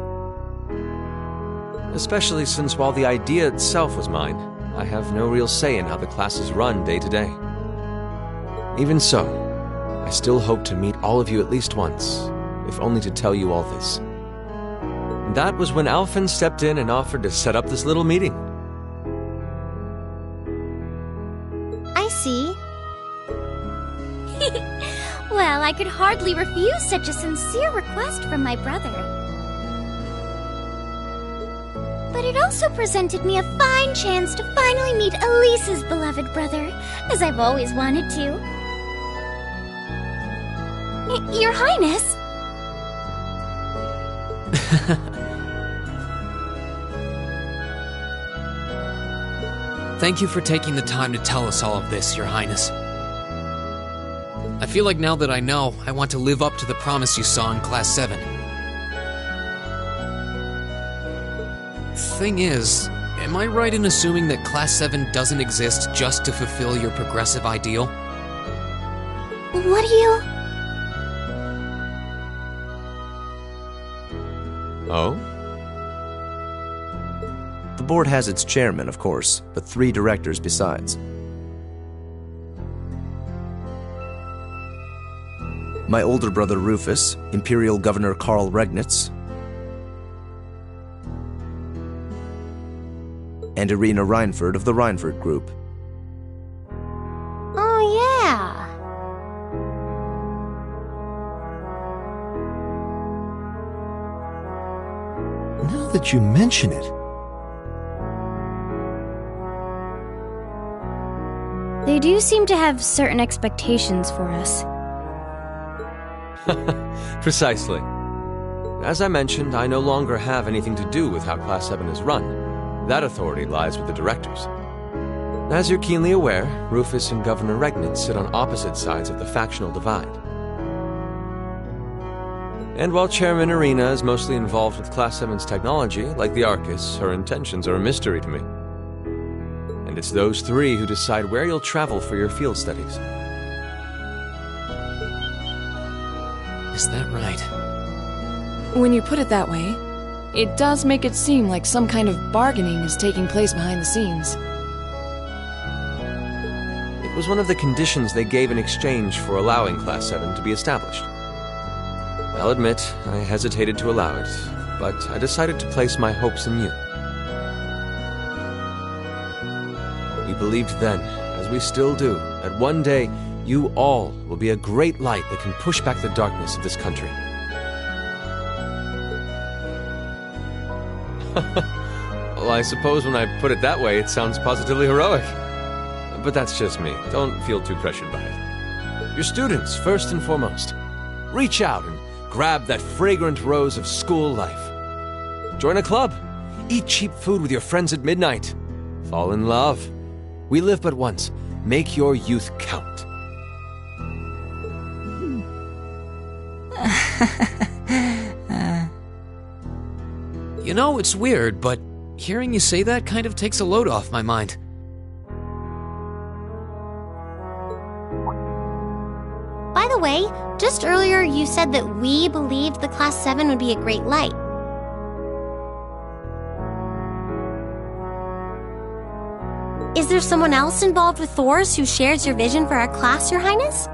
Especially since while the idea itself was mine, I have no real say in how the classes run day to day. Even so, I still hope to meet all of you at least once, if only to tell you all this. And that was when Alphen stepped in and offered to set up this little meeting. I see. Well, I could hardly refuse such a sincere request from my brother. But it also presented me a fine chance to finally meet Elise's beloved brother, as I've always wanted to. Your Highness! Thank you for taking the time to tell us all of this, Your Highness. I feel like now that I know, I want to live up to the promise you saw in Class 7. Thing is, am I right in assuming that Class 7 doesn't exist just to fulfill your progressive ideal? What do you... Oh? The board has its chairman, of course, but 3 directors besides. My older brother Rufus, Imperial Governor Karl Regnitz, and Irina Reinford of the Reinford Group. Oh, yeah. Now that you mention it, They do seem to have certain expectations for us. Precisely. As I mentioned, I no longer have anything to do with how Class 7 is run. That authority lies with the directors. As you're keenly aware, Rufus and Governor Regnitz sit on opposite sides of the factional divide. And while Chairman Irina is mostly involved with Class 7's technology, like the Arcus, her intentions are a mystery to me. And it's those 3 who decide where you'll travel for your field studies. Is that right? When you put it that way, it does make it seem like some kind of bargaining is taking place behind the scenes. It was one of the conditions they gave in exchange for allowing Class 7 to be established. I'll admit, I hesitated to allow it, but I decided to place my hopes in you. We believed then, as we still do, that one day you all will be a great light that can push back the darkness of this country. Well, I suppose when I put it that way, it sounds positively heroic. But that's just me. Don't feel too pressured by it. Your students, first and foremost. Reach out and grab that fragrant rose of school life. Join a club. Eat cheap food with your friends at midnight. Fall in love. We live but once. Make your youth count. You know, it's weird, but hearing you say that kind of takes a load off my mind. By the way, just earlier you said that we believed the Class 7 would be a great light. Is there someone else involved with Thors who shares your vision for our class, Your Highness?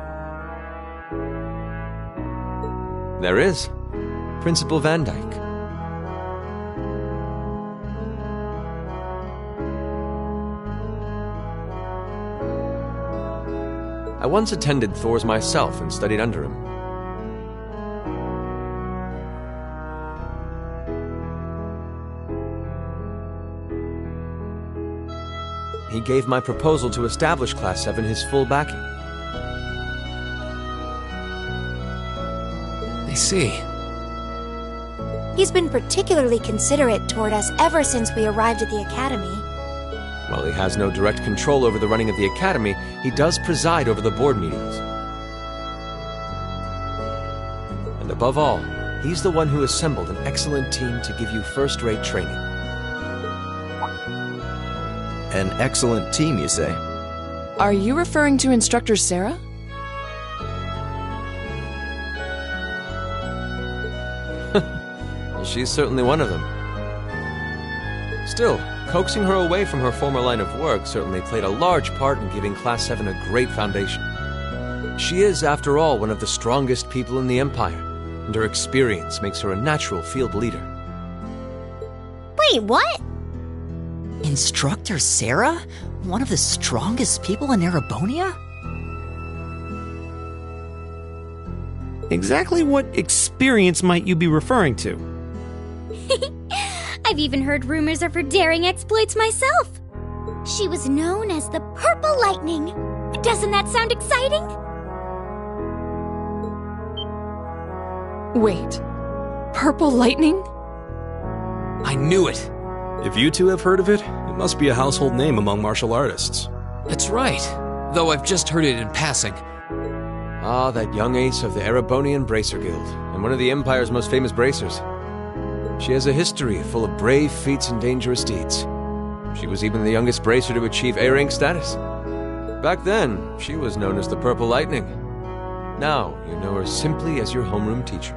There is. Principal Van Dyke. I once attended Thors myself and studied under him. He gave my proposal to establish Class 7 his full backing. I see. He's been particularly considerate toward us ever since we arrived at the Academy. While he has no direct control over the running of the Academy, he does preside over the board meetings. And above all, he's the one who assembled an excellent team to give you first-rate training. An excellent team, you say? Are you referring to Instructor Sarah? Well, she's certainly one of them. Still, coaxing her away from her former line of work certainly played a large part in giving Class 7 a great foundation. She is, after all, one of the strongest people in the Empire, and her experience makes her a natural field leader. Wait, what? Instructor Sarah? One of the strongest people in Erebonia? Exactly what experience might you be referring to? I've even heard rumors of her daring exploits myself. She was known as the Purple Lightning. Doesn't that sound exciting? Wait, Purple Lightning? I knew it. If you two have heard of it, it must be a household name among martial artists. That's right, though I've just heard it in passing. Ah, that young ace of the Erebonian Bracer Guild, and one of the Empire's most famous bracers. She has a history full of brave feats and dangerous deeds. She was even the youngest bracer to achieve A-rank status. Back then, she was known as the Purple Lightning. Now, you know her simply as your homeroom teacher.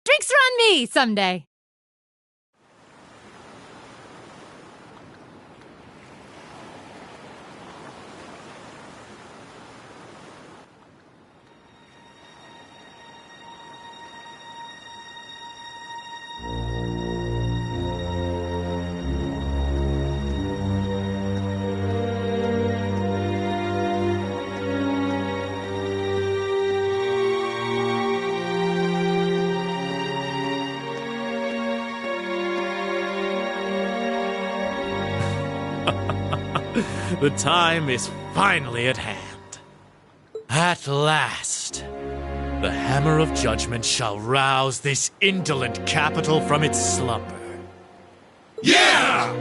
Drinks are on me someday. The time is finally at hand. At last, the hammer of judgment shall rouse this indolent capital from its slumber. Yeah!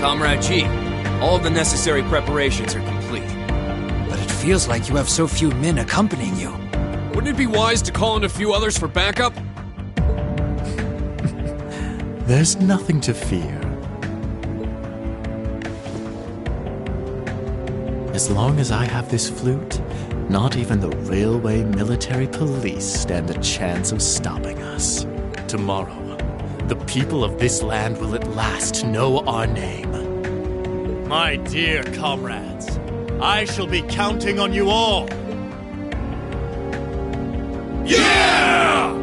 Comrade G, all of the necessary preparations are complete. But it feels like you have so few men accompanying you. Wouldn't it be wise to call in a few others for backup? There's nothing to fear. As long as I have this flute, not even the railway military police stand a chance of stopping us. Tomorrow, the people of this land will at last know our name. My dear comrades, I shall be counting on you all. Yeah!